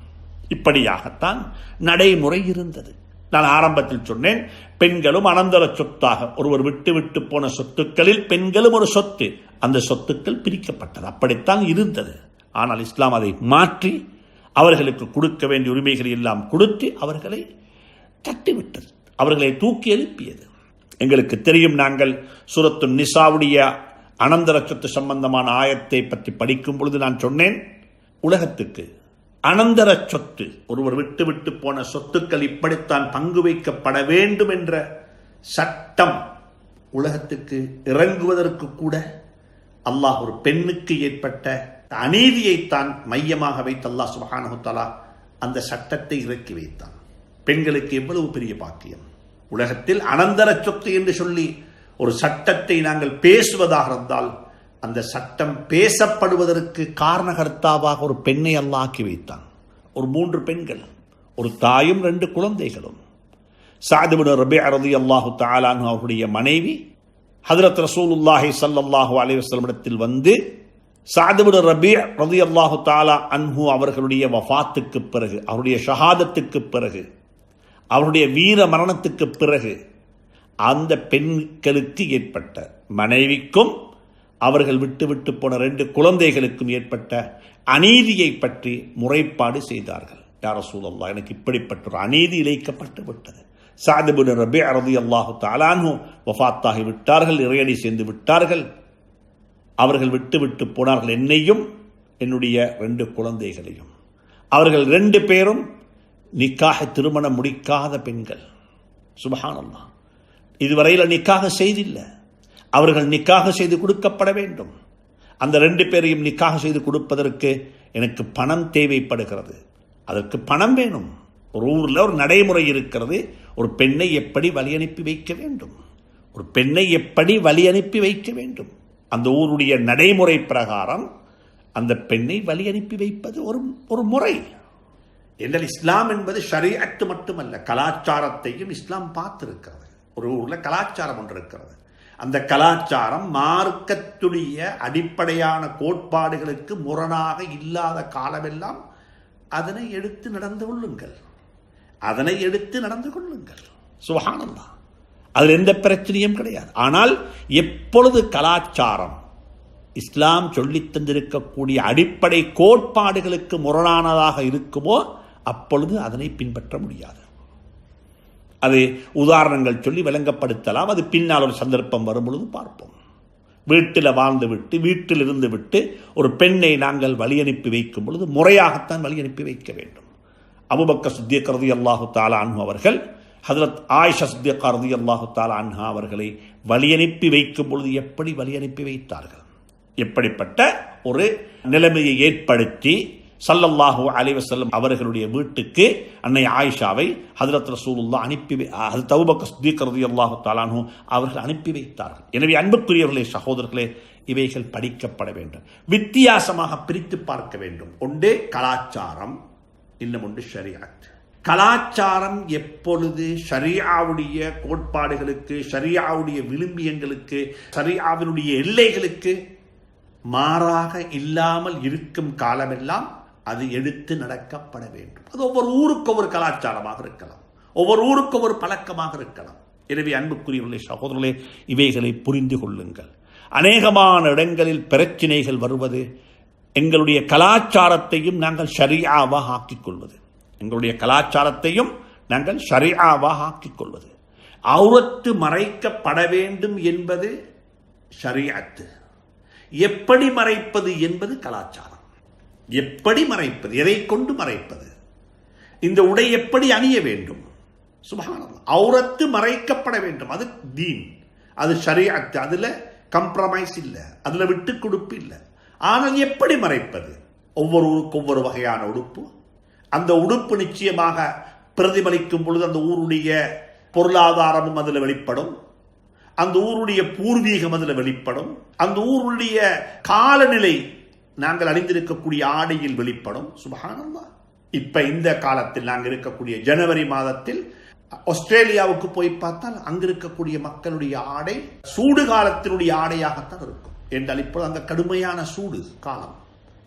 இப்படியாகத்தான் நடைமுறை இருந்தது. நான் ஆரம்பத்தில் சொன்னேன், பெண்களும் அனந்தர சொத்தாக, ஒருவர் விட்டு விட்டு போன சொத்துக்களில் பெண்களும் ஒரு சொத்து, அந்த சொத்துக்கள் பிரிக்கப்பட்டது. அப்படித்தான் இருந்தது. ஆனால் இஸ்லாம் அதை மாற்றி அவர்களுக்கு கொடுக்க வேண்டிய உரிமைகளை எல்லாம் கொடுத்து அவர்களை தட்டிவிட்டது, அவர்களை தூக்கி எழுப்பியது. எங்களுக்கு தெரியும், நாங்கள் சூரத்து நிசாவுடைய அனந்தர சொத்து சம்பந்தமான ஆயத்தை பற்றி படிக்கும் பொழுது நான் சொன்னேன், உலகத்துக்கு அனந்தர சொத்து, ஒருவர் விட்டு விட்டு போன சொத்துக்கள் இப்படித்தான் பங்கு வைக்கப்பட வேண்டும் என்ற சட்டம் உலகத்துக்கு இறங்குவதற்கு கூட அல்லாஹ் ஒரு பெண்ணுக்கு ஏற்பட்ட அநீதியைத்தான் மையமாக வைத்து அல்லாஹ் சுப்ஹானஹு வ தஆலா அந்த சட்டத்தை இறக்கி வைத்தான். பெண்களுக்கு எவ்வளவு பெரிய பாக்கியம்! உலகத்தில் அனந்தர சொத்து என்று சொல்லி ஒரு சட்டத்தை நாங்கள் பேசுவதாக இருந்தால், அந்த சட்டம் பேசப்படுவதற்கு காரணகர்த்தாவாக ஒரு பெண்ணை அல்லாஹ் ஆக்கி வைத்தான். ஒரு 3 பெண்கள், ஒரு தாயும் 2 குழந்தைகளும். ஸஅத் இப்னு ரபீஅ ரலியல்லாஹு தஆலா அன்ஹு அவருடைய மனைவி ஹஜ்ரத் ரசூலுல்லாஹி ஸல்லல்லாஹு அலைஹி வஸல்லம் இடத்தில் வந்து, ஸஅத் இப்னு ரபீஅ ரலியல்லாஹு தஆலா அன்ஹு அவர்களுடைய வஃபாத்துக்கு பிறகு, அவருடைய ஷஹாதத்துக்கு பிறகு, அவருடைய வீர மரணத்துக்கு பிறகு அந்த பெண்களுக்கு ஏற்பட்ட, மனைவிக்கும் அவர்கள் விட்டு விட்டு போன 2 குழந்தைகளுக்கும் ஏற்பட்ட அநீதியை பற்றி முறைப்பாடு செய்தார்கள். யா ரசூலல்லாஹ், எனக்கு இப்படிப்பட்ட ஒரு அநீதி இழைக்கப்பட்டு விட்டது. ஸஅத் இப்னு ரபீஅ ரலியல்லாஹு தஆலா அன்ஹு வஃபாத்தாகி விட்டார்கள், இறையடி சேர்ந்து விட்டார்கள். அவர்கள் விட்டு விட்டு போனார்கள் என்னையும் என்னுடைய 2 குழந்தைகளையும். அவர்கள் 2 பேரும் நிக்காஹ், திருமணம் முடிக்காத பெண்கள். சுப்ஹானல்லாஹ், இதுவரையில் நிக்காஹ் செய்தில்லை. அவர்கள் நிக்காஹ் செய்து கொடுக்கப்பட வேண்டும். அந்த 2 பேரையும் நிக்காஹ் செய்து கொடுப்பதற்கு எனக்கு பணம் தேவைப்படுகிறது. அதற்கு பணம் வேணும். ஒரு ஊரில் ஒரு நடைமுறை இருக்கிறது, ஒரு பெண்ணை எப்படி வழி அனுப்பி வைக்க வேண்டும், ஒரு பெண்ணை எப்படி வழி அனுப்பி வைக்க வேண்டும். அந்த ஊருடைய நடைமுறை பிரகாரம் அந்த பெண்ணை வழி அனுப்பி வைப்பது ஒரு முறை. என்றால் இஸ்லாம் என்பது ஷரீஅத் மட்டுமல்ல, கலாச்சாரத்தையும் இஸ்லாம் பார்த்திருக்கிறது. ஒரு ஊரில் கலாச்சாரம் ஒன்று இருக்கிறது. அந்த கலாச்சாரம் மார்க்கத்துடைய அடிப்படையான கோட்பாடுகளுக்கு முரணாக இல்லாத காலமெல்லாம் அதனை எடுத்து நடந்து கொள்ளுங்கள். சுப்ஹானல்லாஹ், அதில் எந்த பிரச்சனையும் கிடையாது. ஆனால் எப்பொழுது கலாச்சாரம் இஸ்லாம் சொல்லித் தந்திருக்கக்கூடிய அடிப்படை கோட்பாடுகளுக்கு முரணானதாக இருக்குமோ அப்பொழுது அதனை பின்பற்ற முடியாது. அது உதாரணங்கள் சொல்லி விளங்கப்படுத்தலாம். அது பின்னால் ஒரு சந்தர்ப்பம் வரும் பொழுது பார்ப்போம். வீட்டில் வாழ்ந்து விட்டு வீட்டில் இருந்து விட்டு ஒரு பெண்ணை நாங்கள் வழி அனுப்பி வைக்கும் பொழுது முறையாகத்தான் வழி அனுப்பி வைக்க வேண்டும். அபூபக்கர் சித்திக் ரலியல்லாஹு தஆலா அன்ஹு அவர்கள் ஹஜ்ரத் ஆயிஷா சித்திகா ரலியல்லாஹு தஆலா அன்ஹா அவர்களை வழி அனுப்பி வைக்கும் பொழுது எப்படி வழி அனுப்பி வைத்தார்கள், எப்படிப்பட்ட ஒரு நிலைமையை ஏற்படுத்தி ஸல்லல்லாஹு அலைஹி வஸல்லம் அவர்களுடைய வீட்டுக்கு அன்னை ஆயிஷாவை ஹஜ்ரத் ரசூலுல்லாஹ் ஹஜ்ரத் அபூபக்கர் சித்திக் ரலியல்லாஹு தஆலா அன்ஹு அவர்கள் அனுப்பி வைத்தார்கள். எனவே அன்புக்குரியவர்களே, சகோதரர்களே, இவைகள் படிக்கப்பட வேண்டும். வித்தியாசமாக பிரித்து பார்க்க வேண்டும். ஒன்று கலாச்சாரம், இன்னும் ஒன்று ஷரீஅத். கலாச்சாரம் எப்பொழுது ஷரீஆவுடைய கோட்பாடுகளுக்கு, ஷரீஆவுடைய விழுமியங்களுக்கு, ஷரீஆவினுடைய எல்லைகளுக்கு மாறாக இல்லாமல் இருக்கும் காலமெல்லாம் அது எடுத்து நடக்கப்பட வேண்டும். அது ஒவ்வொரு ஊருக்கு ஒவ்வொரு கலாச்சாரமாக இருக்கலாம், ஒவ்வொரு ஊருக்கு ஒவ்வொரு பழக்கமாக இருக்கலாம். எனவே அன்புக்குரியவர்களே, சகோதரர்களே, இவைகளை புரிந்து கொள்ளுங்கள். அநேகமான இடங்களில் பிரச்சினைகள் வருவது எங்களுடைய கலாச்சாரத்தையும் நாங்கள் ஷரீஆவாக ஆக்கிக் கொள்வது, எங்களுடைய கலாச்சாரத்தையும் நாங்கள் ஷரீஆவாக ஆக்கிக் கொள்வது. ஔரத்து மறைக்கப்பட வேண்டும் என்பது ஷரீஅத், எப்படி மறைப்பது என்பது கலாச்சாரம். எப்படி மறைப்பது, எதை கொண்டு மறைப்பது, இந்த உடை எப்படி அணிய வேண்டும், சுப்ஹானல்லாஹ், ஔரத்து மறைக்கப்பட வேண்டும், அது தீன், அது ஷரீஅத், அதுல கம்ப்ரமைஸ் இல்லை, அதுல விட்டு கொடுப்பு இல்லை. ஆனால் எப்படி மறைப்பது? ஒவ்வொரு ஊருக்கு ஒவ்வொரு வகையான உடுப்பு. அந்த உடுப்பு நிச்சயமாக பிரதிபலிக்கும் பொழுது அந்த ஊருடைய பொருளாதாரமும் அதில் வெளிப்படும், அந்த ஊருடைய பூர்வீகம் அதில் வெளிப்படும், அந்த ஊருடைய காலநிலை நாங்கள் அணிந்திருக்கக்கூடிய ஆடையில் வெளிப்படும். சுப்ஹானல்லாஹ். இப்ப இந்த காலத்தில் நாங்கள் இருக்கக்கூடிய ஜனவரி மாதத்தில் ஆஸ்திரேலியாவுக்கு போய் பார்த்தால் அங்கு இருக்கக்கூடிய மக்களுடைய ஆடை சூடு காலத்தினுடைய ஆடையாகத்தான் இருக்கும். என்றால் இப்போது அங்கே கடுமையான சூடு காலம்,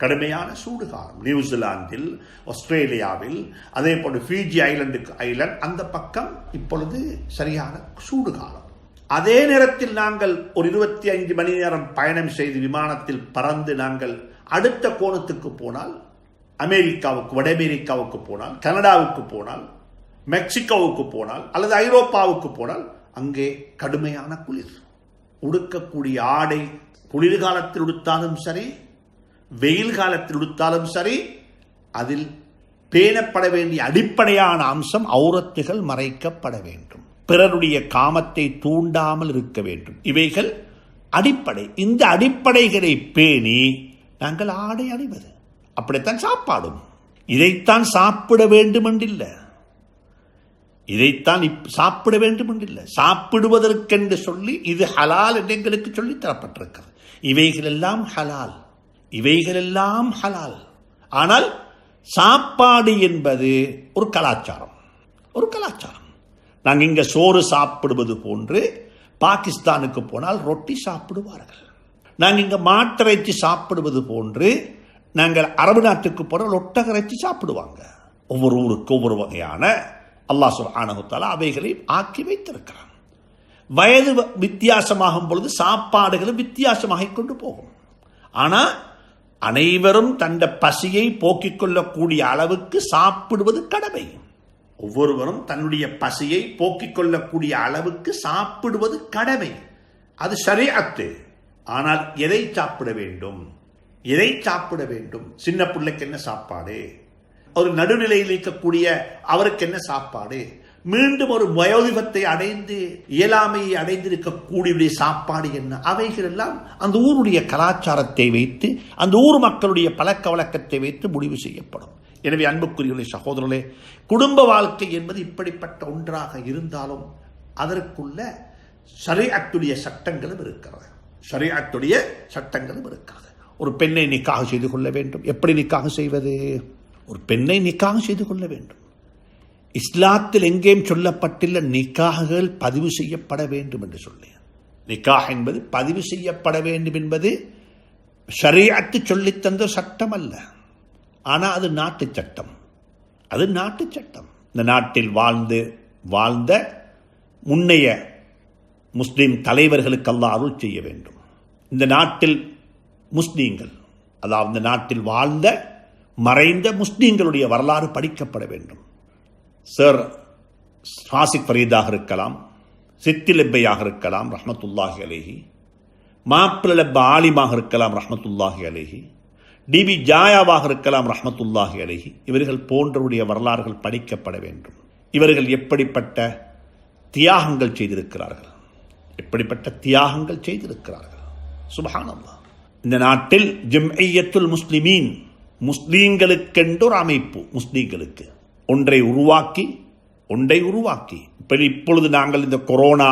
கடுமையான சூடு காலம். நியூசிலாந்தில், ஆஸ்திரேலியாவில், அதே போன்று ஃபிஜி ஐலண்ட் அந்த பக்கம் இப்பொழுது சரியான சூடு காலம். அதே நேரத்தில் நாங்கள் ஒரு 25 மணி நேரம் பயணம் செய்து விமானத்தில் பறந்து நாங்கள் அடுத்த கோணத்துக்கு போனால், அமெரிக்காவுக்கு, வட அமெரிக்காவுக்கு போனால், கனடாவுக்கு போனால், மெக்சிகோவுக்கு போனால், அல்லது ஐரோப்பாவுக்கு போனால் அங்கே கடுமையான குளிர். உடுக்கக்கூடிய ஆடை குளிர்காலத்தில் உடுத்தாலும் சரி, வெயில் காலத்தில் உடுத்தாலும் சரி, அதில் பேணப்பட வேண்டிய அடிப்படையான அம்சம் ஔரத்துகள் மறைக்கப்பட வேண்டும், பிறருடைய காமத்தை தூண்டாமல் இருக்க வேண்டும். இவைகள் அடிப்படை. இந்த அடிப்படைகளை பேணி நாங்கள் ஆடை அணிவது. அப்படித்தான் சாப்பாடும். இதைத்தான் சாப்பிட வேண்டும் என்றில்லை, இதைத்தான் சாப்பிட வேண்டும் என்றில்லை, சாப்பிடுவதற்கென்று சொல்லி இது ஹலால் என்று எங்களுக்கு சொல்லி தரப்பட்டிருக்கிறது. இவைகளெல்லாம் ஹலால், இவைகளெல்லாம் ஹலால். ஆனால் சாப்பாடு என்பது ஒரு கலாச்சாரம், ஒரு கலாச்சாரம். நாங்கள் இங்கே சோறு சாப்பிடுவது போன்று பாகிஸ்தானுக்கு போனால் ரொட்டி சாப்பிடுவார்கள். நாங்கள் இங்கே மாட்டிறைச்சி சாப்பிடுவது போன்று நாங்கள் அரபு நாட்டுக்கு போனால் ஒட்டகரைச்சி சாப்பிடுவாங்க. ஒவ்வொரு ஊருக்கு ஒவ்வொரு வகையான அல்லாஹ் சுப்ஹானஹு வ தஆலா அவைகளை ஆக்கி வைத்திருக்கிறான். வயது வித்தியாசமாகும் பொழுது சாப்பாடுகளும் வித்தியாசமாக கொண்டு போகும். ஆனால் அனைவரும் தந்த பசியை போக்கிக் கொள்ளக்கூடிய அளவுக்கு சாப்பிடுவது கடமை. ஒவ்வொருவரும் தன்னுடைய பசியை போக்கிக் கொள்ளக்கூடிய அளவுக்கு சாப்பிடுவது கடமை, அது ஷரீஅத். ஆனால் எதை சாப்பிட வேண்டும், எதை சாப்பிட வேண்டும்? சின்ன பிள்ளைக்கு என்ன சாப்பாடு, ஒரு நடுநிலையில் இருக்கக்கூடிய அவருக்கு என்ன சாப்பாடு, மீண்டும் ஒரு வயோதிபத்தை அடைந்து இயலாமையை அடைந்திருக்கக்கூடிய சாப்பாடு என்ன, அவைகள் எல்லாம் அந்த ஊருடைய கலாச்சாரத்தை வைத்து, அந்த ஊர் மக்களுடைய பழக்க வழக்கத்தை வைத்து முடிவு செய்யப்படும். எனவே அன்புக்குரியவர்களே, சகோதரர்களே, குடும்ப வாழ்க்கை என்பது இப்படிப்பட்ட ஒன்றாக இருந்தாலும் அதற்குள்ள ஷரீஅத்துடைய சட்டங்களும் இருக்கிறது, ஷரீஅத்துடைய சட்டங்களும் இருக்கிறது. ஒரு பெண்ணை நிக்காஹ் செய்து கொள்ள வேண்டும். எப்படி நிக்காஹ் செய்வது? ஒரு பெண்ணை நிக்காஹ் செய்து கொள்ள வேண்டும். இஸ்லாத்தில் எங்கேயும் சொல்லப்பட்டுள்ள நிக்காஹ்கள் பதிவு செய்யப்பட வேண்டும் என்று சொல்லி, நிக்காஹ் என்பது பதிவு செய்யப்பட வேண்டும் என்பது ஷரீஅத்து சொல்லித்தந்த சட்டம் அல்ல. ஆனால் அது நாட்டு சட்டம், அது நாட்டு சட்டம். இந்த நாட்டில் வாழ்ந்த முன்னைய முஸ்லிம் தலைவர்களுக்கு அல்லாஹ் அருள் செய்ய வேண்டும். இந்த நாட்டில் முஸ்லீம்கள், அதாவது இந்த நாட்டில் வாழ்ந்த மறைந்த முஸ்லீம்களுடைய வரலாறு படிக்கப்பட வேண்டும். சர் ஃபாசிக் ஃபரீதாக இருக்கலாம், சித்தி லெப்பையாக இருக்கலாம் ரஹ்மத்துல்லாஹி அலைஹி, மாப்பிள லெப்ப ஆலிமாக இருக்கலாம் ரஹ்மத்துல்லாஹி அலைஹி, டிபி ஜாயாவாக இருக்கலாம் ரஹ்மத்துல்லாஹி அலைஹி. இவர்கள் போன்றவருடைய வரலாறுகள் படிக்கப்பட வேண்டும். இவர்கள் எப்படிப்பட்ட தியாகங்கள் செய்திருக்கிறார்கள், எப்படிப்பட்ட தியாகங்கள் செய்திருக்கிறார்கள். சுப்ஹானல்லாஹ். இந்த நாட்டில் ஜம்இய்யத்துல் முஸ்லிமீன், முஸ்லீம்களுக்கென்று ஒரு அமைப்பு, முஸ்லீம்களுக்கு ஒன்றை உருவாக்கி இப்பொழுது நாங்கள் இந்த கொரோனா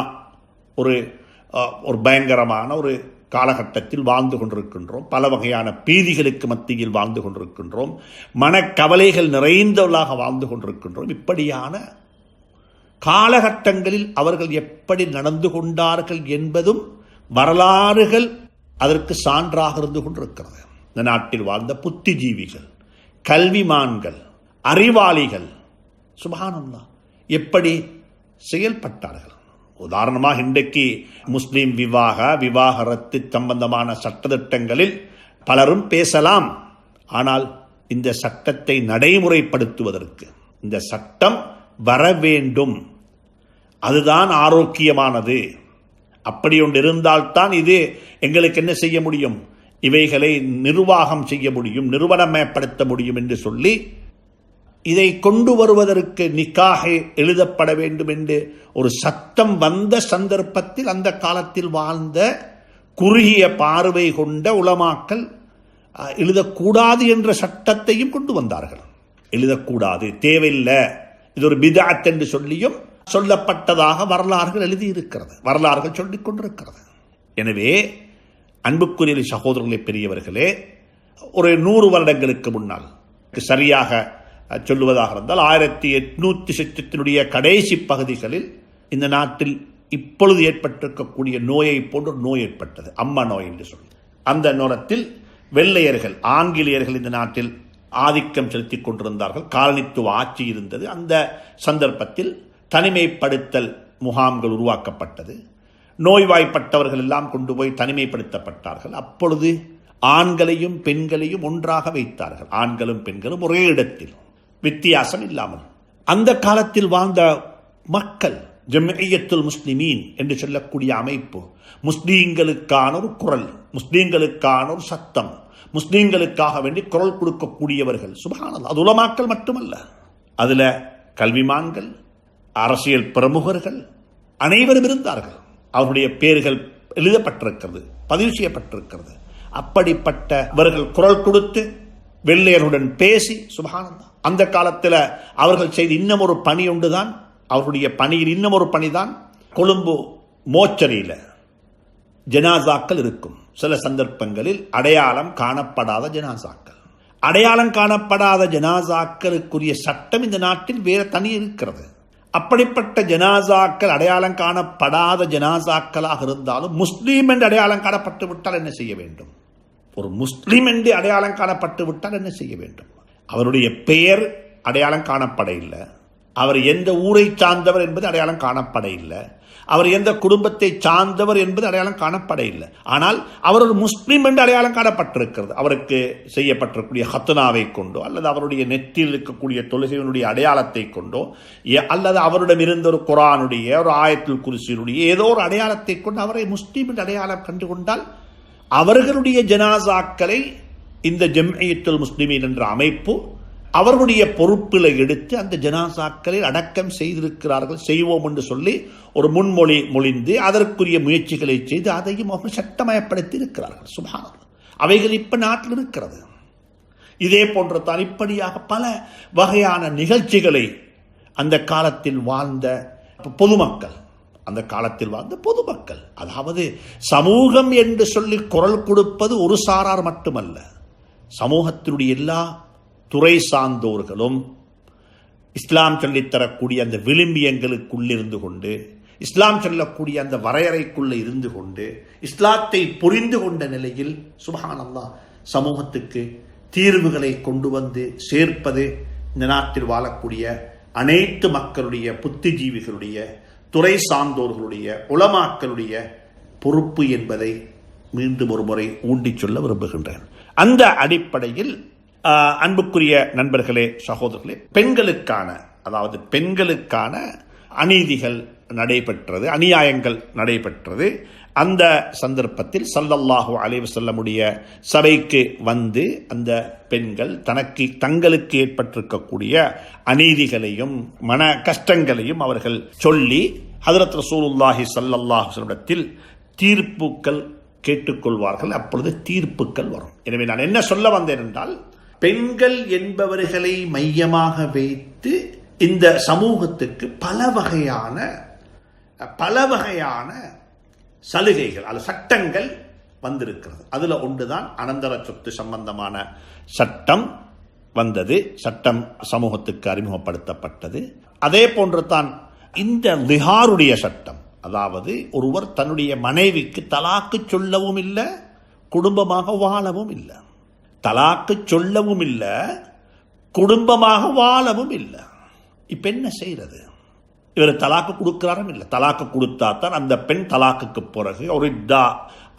ஒரு பயங்கரமான ஒரு காலகட்டத்தில் வாழ்ந்து கொண்டிருக்கின்றோம். பல வகையான பீதிகளுக்கு மத்தியில் வாழ்ந்து கொண்டிருக்கின்றோம். மனக்கவலைகள் நிறைந்தவர்களாக வாழ்ந்து கொண்டிருக்கின்றோம். இப்படியான காலகட்டங்களில் அவர்கள் எப்படி நடந்து கொண்டார்கள் என்பதும் வரலாறுகள் அதற்கு சான்றாக இருந்து கொண்டிருக்கிறது. இந்த நாட்டில் வாழ்ந்த புத்திஜீவிகள், கல்விமான்கள், அறிவாளிகள் சுப்ஹானல்லாஹ் எப்படி செயல்பட்டார்கள். உதாரணமாக இன்றைக்கு முஸ்லிம் விவாகரத்து சம்பந்தமான சட்டத்திட்டங்களில் பலரும் பேசலாம். ஆனால் இந்த சட்டத்தை நடைமுறைப்படுத்துவதற்கு இந்த சட்டம் வர வேண்டும், அதுதான் ஆரோக்கியமானது. அப்படி ஒன்று இருந்தால்தான் இது எங்களுக்கு என்ன செய்ய முடியும், இவைகளை நிர்வாகம் செய்ய முடியும், நிறுவனமயப்படுத்த முடியும் என்று சொல்லி இதை கொண்டு வருவதற்கு நிக்காஹ் எழுதப்பட வேண்டும் என்று ஒரு சட்டம் வந்த சந்தர்ப்பத்தில் அந்த காலத்தில் வாழ்ந்த குறுகிய பார்வை கொண்ட உலமாக்கள் எழுதக்கூடாது என்ற சட்டத்தையும் கொண்டு வந்தார்கள். எழுதக்கூடாது, தேவையில்லை, இது ஒரு பிதஅத் என்று சொல்லியும் சொல்லப்பட்டதாக வரலாறுகள் எழுதியிருக்கிறது, வரலாறுகள் சொல்லிக் கொண்டிருக்கிறது. எனவே அன்புக்குரிய சகோதரர்களே, பெரியவர்களே, ஒரு 100 வருடங்களுக்கு முன்னால் சரியாக சொல்லுவதாக இருந்தால் 1800 கடைசி பகுதிகளில் இந்த நாட்டில் இப்பொழுது ஏற்பட்டிருக்கக்கூடிய நோயை போன்ற நோய் ஏற்பட்டது, அம்மா நோய் என்று சொல்லி. அந்த நேரத்தில் வெள்ளையர்கள், ஆங்கிலேயர்கள் இந்த நாட்டில் ஆதிக்கம் செலுத்திக் கொண்டிருந்தார்கள், காலனித்துவ ஆட்சி இருந்தது. அந்த சந்தர்ப்பத்தில் தனிமைப்படுத்தல் முகாம்கள் உருவாக்கப்பட்டது. நோய்வாய்ப்பட்டவர்கள் எல்லாம் கொண்டு போய் தனிமைப்படுத்தப்பட்டார்கள். அப்பொழுது ஆண்களையும் பெண்களையும் ஒன்றாக வைத்தார்கள், ஆண்களும் பெண்களும் ஒரே இடத்தில், வித்தியாசம் இல்லாமல். அந்த காலத்தில் வாழ்ந்த மக்கள், ஜம்இய்யத்துல் முஸ்லிமீன் என்று சொல்லக்கூடிய அமைப்பு, முஸ்லீம்களுக்கான ஒரு குரல், முஸ்லீம்களுக்கான ஒரு சத்தம், முஸ்லீம்களுக்காக வேண்டி குரல் கொடுக்கக்கூடியவர்கள். சுப்ஹானல்லாஹ். அது உலமாக்கள் மட்டுமல்ல, அதுல கல்விமான்கள், அரசியல் பிரமுகர்கள் அனைவரும் இருந்தார்கள். அவருடைய பெயர்கள் எழுதப்பட்டிருக்கிறது, பதிவு செய்யப்பட்டிருக்கிறது. அப்படிப்பட்டவர்கள் குரல் கொடுத்து வெள்ளையருடன் பேசி, சுப்ஹானல்லாஹ், அந்த காலத்தில் அவர்கள் செய்த இன்னும் ஒரு பணி ஒன்றுதான், அவருடைய பணியில் இன்னும் ஒரு பணிதான், கொழும்பு மோச்சரியில் ஜனாசாக்கள் இருக்கும். சில சந்தர்ப்பங்களில் அடையாளம் காணப்படாத ஜனாசாக்கள், அடையாளம் காணப்படாத ஜனாசாக்களுக்குரிய சட்டம் இந்த நாட்டில் வேறு தனி இருக்கிறது. அப்படிப்பட்ட ஜனாசாக்கள் அடையாளம் காணப்படாத ஜனாசாக்களாக இருந்தாலும் முஸ்லீம் என்று அடையாளம் காணப்பட்டு விட்டால் என்ன செய்ய வேண்டும்? ஒரு முஸ்லீம் என்று அடையாளம் காணப்பட்டு விட்டால் என்ன செய்ய வேண்டும்? அவருடைய பெயர் அடையாளம் காணப்பட இல்லை, அவர் எந்த ஊரை சார்ந்தவர் என்பது அடையாளம் காணப்பட இல்லை, அவர் எந்த குடும்பத்தை சார்ந்தவர் என்பது அடையாளம் காணப்பட இல்லை. ஆனால் அவர் ஒரு முஸ்லீம் என்று அடையாளம் காணப்பட்டிருக்கிறது. அவருக்கு செய்யப்பட்டிருக்கூடிய ஹத்னாவை கொண்டோ, அல்லது அவருடைய நெற்றியில் இருக்கக்கூடிய தொழுகையினுடைய அடையாளத்தை கொண்டோ, அல்லது அவரிடம் இருந்த ஒரு குர்ஆனுடைய, ஒரு ஆயத்துல் குர்சியினுடைய ஏதோ ஒரு அடையாளத்தை கொண்டு அவரை முஸ்லீம் என்று அடையாளம் கண்டுகொண்டால் அவர்களுடைய ஜனாசாக்களை இந்த ஜம்இய்யத்துல் முஸ்லிமீன் என்ற அமைப்பு அவர்களுடைய பொறுப்பில் எடுத்து அந்த ஜனாசாக்களை அடக்கம் செய்திருக்கிறார்கள். செய்வோம் என்று சொல்லி ஒரு முன்மொழி மொழிந்து அதற்குரிய முயற்சிகளை செய்து அதையும் அவர்கள் சட்டமயப்படுத்தி இருக்கிறார்கள். சுப்ஹானல்லாஹ். அவைகள் இப்ப நாட்டில் இருக்கிறது. இதே போன்ற தான் இப்படியாக பல வகையான நிகழ்ச்சிகளை அந்த காலத்தில் வாழ்ந்த பொதுமக்கள், அந்த காலத்தில் வாழ்ந்த பொதுமக்கள், அதாவது சமூகம் என்று சொல்லி குரல் கொடுப்பது ஒரு சாரார் மட்டுமல்ல, சமூகத்தினுடைய எல்லா துறை சார்ந்தோர்களும் இஸ்லாம் சொல்லித்தரக்கூடிய அந்த விளிம்பியங்களுக்குள்ளிருந்து கொண்டு, இஸ்லாம் சொல்லக்கூடிய அந்த வரையறைக்குள்ளே இருந்து கொண்டு, இஸ்லாத்தை புரிந்து கொண்ட நிலையில் சுப்ஹானல்லாஹ் சமூகத்துக்கு தீர்வுகளை கொண்டு வந்து சேர்ப்பது இந்த நாட்டில் வாழக்கூடிய அனைத்து மக்களுடைய, புத்திஜீவிகளுடைய, துறை சார்ந்தோர்களுடைய, உலமாக்களுடைய பொறுப்பு என்பதை மீண்டும் ஒரு முறை ஊண்டிச் சொல்ல விரும்புகின்றேன். அந்த அடிப்படையில் அன்புக்குரிய நண்பர்களே, சகோதரர்களே, பெண்களுக்கான, அதாவது பெண்களுக்கான அநீதிகள் நடைபெற்றது, அநியாயங்கள் நடைபெற்றது. அந்த சந்தர்ப்பத்தில் ஸல்லல்லாஹு அலைஹி வஸல்லமுடைய சபைக்கு வந்து அந்த பெண்கள் தங்களுக்கு ஏற்பட்டிருக்கக்கூடிய அநீதிகளையும் மன கஷ்டங்களையும் அவர்கள் சொல்லி ஹஜ்ரத் ரசூலுல்லாஹி ஸல்லல்லாஹு அலைஹி வஸல்லமிடத்தில் தீர்ப்புகள் கேட்டுக்கொள்வார்கள். அப்பொழுது தீர்ப்புகள் வரும். எனவே நான் என்ன சொல்ல வந்தேன் என்றால், பெண்கள் என்பவர்களை மையமாக வைத்து இந்த சமூகத்துக்கு பல வகையான சலுகைகள் அல்ல சட்டங்கள் வந்திருக்கிறது. அதுல ஒன்றுதான் அனந்தர சொத்து சம்பந்தமான சட்டம் வந்தது. சட்டம் சமூகத்துக்கு அறிமுகப்படுத்தப்பட்டது. அதே போன்று தான் இந்த லிஹாருடைய சட்டம், அதாவது ஒருவர் தன்னுடைய மனைவிக்கு தலாக்கு சொல்லவும் இல்லை, குடும்பமாக வாழவும் இல்லை. தலாக்கு சொல்லவும் இல்லை, குடும்பமாக வாழவும் இல்லை. இப்ப என்ன செய்யறது? இவர் தலாக்கு கொடுக்கிறாரும் இல்லை. தலாக்கு கொடுத்தா தான் அந்த பெண் தலாக்குக்கு பிறகு ஒரு இத்தா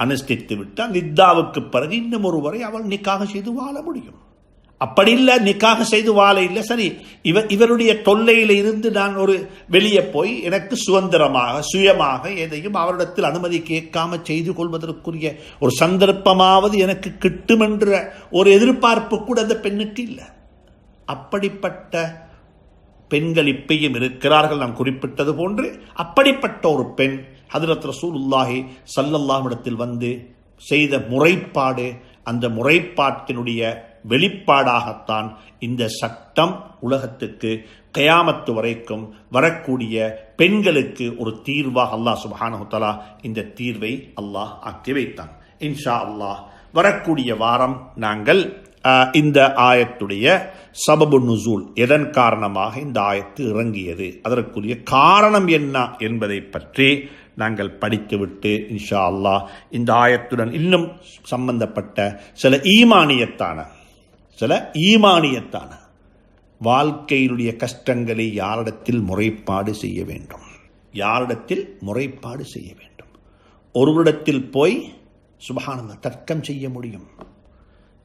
அனுஷ்டித்து விட்டு அந்த இத்தாவுக்கு பிறகு இன்னும் ஒருவரை அவள் நிக்காக செய்து வாழ முடியும். அப்படி இல்லை, நிக்காக செய்து வாழ இல்லை. சரி, இவருடைய தொல்லையில இருந்து நான் ஒரு வெளியே போய் எனக்கு சுயமாக எதையும் அவரிடத்தில் அனுமதி கேட்காம செய்து கொள்வதற்குரிய ஒரு சந்தர்ப்பமாவது எனக்கு கிட்டும் என்ற ஒரு எதிர்பார்ப்பு கூட அந்த பெண்ணுக்கு இல்லை. அப்படிப்பட்ட பெண்கள் இப்பையும் இருக்கிறார்கள். நான் குறிப்பிட்டது போன்று அப்படிப்பட்ட ஒரு பெண் ஹஜ்ரத் ரசூலுல்லாஹி ஸல்லல்லாஹு அலைஹி வஸல்லம் வந்து செய்த முறைப்பாடு, அந்த முறைப்பாட்டினுடைய வெளிப்பாடாகத்தான் இந்த சட்டம் உலகத்துக்கு கியாமத்து வரைக்கும் வரக்கூடிய பெண்களுக்கு ஒரு தீர்வாக அல்லாஹ் சுப்ஹானஹு வ தஆலா இந்த தீர்வை அல்லாஹ் ஆக்கி வைத்தான். இன்ஷா அல்லாஹ் வரக்கூடிய வாரம் நாங்கள் இந்த ஆயத்துடைய சபபு நுசூல், எதன் காரணமாக இந்த ஆயத்து இறங்கியது, அதற்குரிய காரணம் என்ன என்பதை பற்றி நாங்கள் படித்துவிட்டு இன்ஷா அல்லாஹ் இந்த ஆயத்துடன் இன்னும் சம்பந்தப்பட்ட சில ஈமானியத்தான வாழ்க்கையினுடைய கஷ்டங்களை யாரிடத்தில் முறைப்பாடு செய்ய வேண்டும், ஒருவரிடத்தில் போய் சுப்ஹானல்லாஹ் தர்க்கம் செய்ய முடியும்,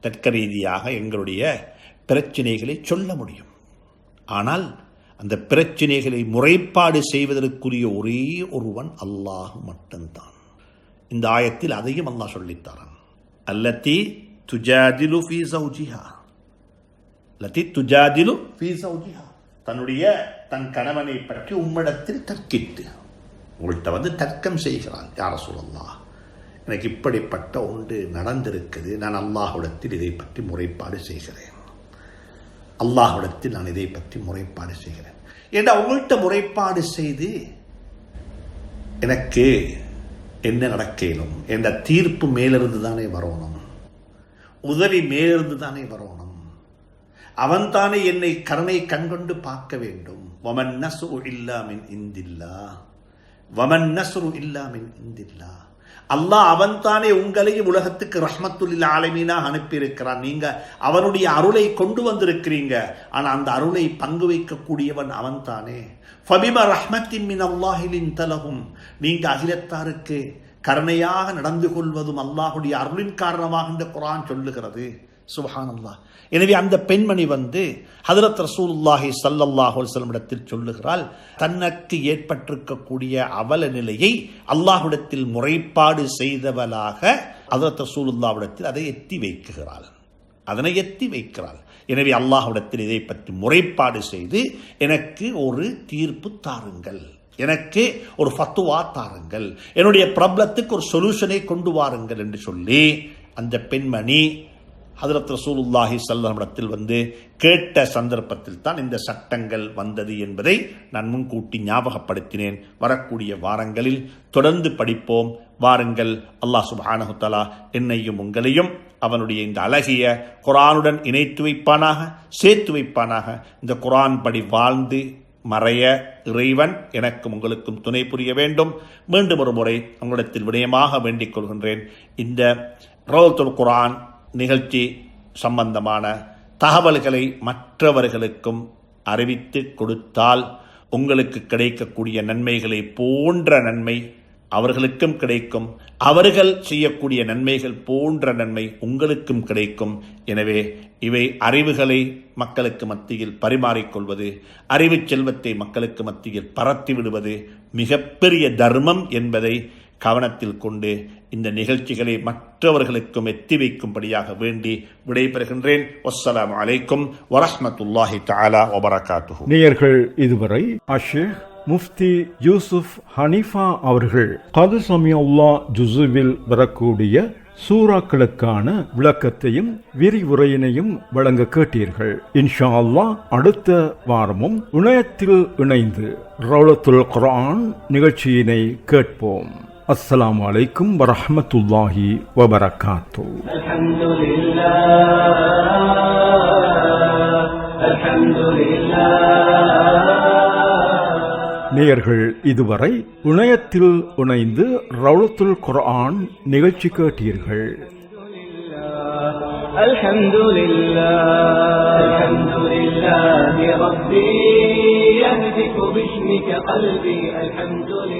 தர்க்க ரீதியாக எங்களுடைய பிரச்சனைகளை சொல்ல முடியும். ஆனால் அந்த பிரச்சனைகளை முறைப்பாடு செய்வதற்குரிய ஒரே ஒருவன் அல்லாஹ் மட்டும்தான். இந்த ஆயத்தில் அதையும் அல்லாஹ் சொல்லித்தாரான். அல்லதி துஜாதிலு ஃபீ ஸௌஜிஹா, தன் கணவனை பற்றி உம்மிடத்தில் தர்க்கித்து, உங்கள்கிட்ட வந்து தர்க்கம் செய்கிறான். யா ரசூலல்லாஹ், எனக்கு இப்படிப்பட்ட ஒன்று நடந்திருக்குது, நான் அல்லாஹ்விடத்தில் இதை பற்றி முறைப்பாடு செய்கிறேன், நான் இதை பற்றி முறைப்பாடு செய்கிறேன் ஏன்னா உங்கள்கிட்ட முறைப்பாடு செய்து எனக்கு என்ன நடக்கணும் என்ற தீர்ப்பு மேலிருந்து தானே வரணும், உதவி மேலிருந்து தானே வரணும். அவன் தானே என்னை கருணை கண்கொண்டு பார்க்க வேண்டும். வமன் நஸ்ரு இல்லா மின் இந்தில்லாஹ், அல்லாஹ் அவன் தானே உங்களையும் உலகத்துக்கு ரஹ்மத்துல் ஆலமீனாக அனுப்பியிருக்கிறான். நீங்க அவனுடைய அருளை கொண்டு வந்திருக்கிறீங்க. ஆனா அந்த அருளை பங்கு வைக்கக்கூடியவன் அவன் தானே. ஃபபிமா ரஹ்மத்தின் மின் அல்லாஹி லின்த லஹும், நீங்க அகிலத்தாருக்கு கருணையாக நடந்து கொள்வதும் அல்லாஹுடைய அருளின் காரணமாக இந்த குர்ஆன் சொல்லுகிறது. சுப்ஹானல்லாஹ். எனவே அந்த பெண்மணி வந்து ஹஜ்ரத் ரசூலுல்லாஹி ஸல்லல்லாஹு அலைஹி வஸல்லம் இடத்தில் சொல்லுகிறாள், தனக்கு ஏற்பட்டிருக்கக்கூடிய அவல நிலையை அல்லாஹ்விடத்தில் முறைப்பாடு செய்தவளாக ஹஜ்ரத் ரசூலுல்லாஹ்விடத்தில் அதை எத்தி வைக்கிறாள். எனவே அல்லாஹ்விடத்தில் இதை பற்றி முறைப்பாடு செய்து எனக்கு ஒரு தீர்ப்பு தாருங்கள், எனக்கு ஒரு ஃபத்வா தாருங்கள், என்னுடைய ப்ராப்ளத்துக்கு ஒரு சொல்யூஷனை கொண்டு வாருங்கள் என்று சொல்லி அந்த பெண்மணி ஹஜ்ரத் ரசூலுல்லாஹி ஸல்லல்லாஹு அலைஹி வஸல்லம் வந்து கேட்ட சந்தர்ப்பத்தில் தான் இந்த சட்டங்கள் வந்தது என்பதை நான் முன்கூட்டி ஞாபகப்படுத்தினேன். வரக்கூடிய வாரங்களில் தொடர்ந்து படிப்போம். வாருங்கள். அல்லாஹ் சுப்ஹானஹு வ தஆலா என்னையும் உங்களையும் அவனுடைய இந்த அழகிய குர்ஆனுடன் இணைத்து வைப்பானாக, சேர்த்து வைப்பானாக. இந்த குர்ஆன் படி வாழ்ந்து மறைய இறைவன் எனக்கும் உங்களுக்கும் துணை புரிய வேண்டும். மீண்டும் ஒரு முறை உங்களிடத்தில் வினயமாக வேண்டிக் கொள்கின்றேன். இந்த ரௌலத்துல் குர்ஆன் நிகழ்ச்சி சம்பந்தமான தகவல்களை மற்றவர்களுக்கும் அறிவித்து கொடுத்தால் உங்களுக்கு கிடைக்கக்கூடிய நன்மைகளை போன்ற நன்மை அவர்களுக்கும் கிடைக்கும். அவர்கள் செய்யக்கூடிய நன்மைகள் போன்ற நன்மை உங்களுக்கும் கிடைக்கும். எனவே இவை அறிவுகளை மக்களுக்கு மத்தியில் பரிமாறிக்கொள்வது, அறிவு செல்வத்தை மக்களுக்கு மத்தியில் பரத்தி விடுவது மிகப்பெரிய தர்மம் என்பதை கவனத்தில் கொண்டு இந்த நிகழ்ச்சிகளை மற்றவர்களுக்கும் எத்தி வைக்கும்படியாக வேண்டி விடைபெறுகின்றேன். வஸ்ஸலாமு அலைக்கும் வரஹ்மத்துல்லாஹி தஆலா வபரகாத்துஹு. நேயர்கள் இதுவரை அஷேக் முஃப்தி யூசுப் ஹனீஃபா அவர்கள் கது சமியல்லா ஜுஸுவில் வரக்கூடிய சூறாக்களுக்கான விளக்கத்தையும் விரிவுரையினையும் வழங்க கேட்டீர்கள். இன்ஷா அல்லாஹ் அடுத்த வாரமும் இணையத்தில் இணைந்து ரௌலத்துல் குர்ஆன் நிகழ்ச்சியினை கேட்போம். அஸ்ஸலாமு அலைக்கும் வரஹ்மத்துல்லாஹி வபரகாத்துஹு. நேயர்கள் இதுவரை இணையத்தில் இணைந்து ரௌலத்துல் குர்ஆன் நிகழ்ச்சி கேட்டீர்கள். அல்ஹம்துலில்லாஹ் ரப்பி யஹ்திகு பிஸ்மிக கல்பி. அல்ஹம்துலில்லாஹ்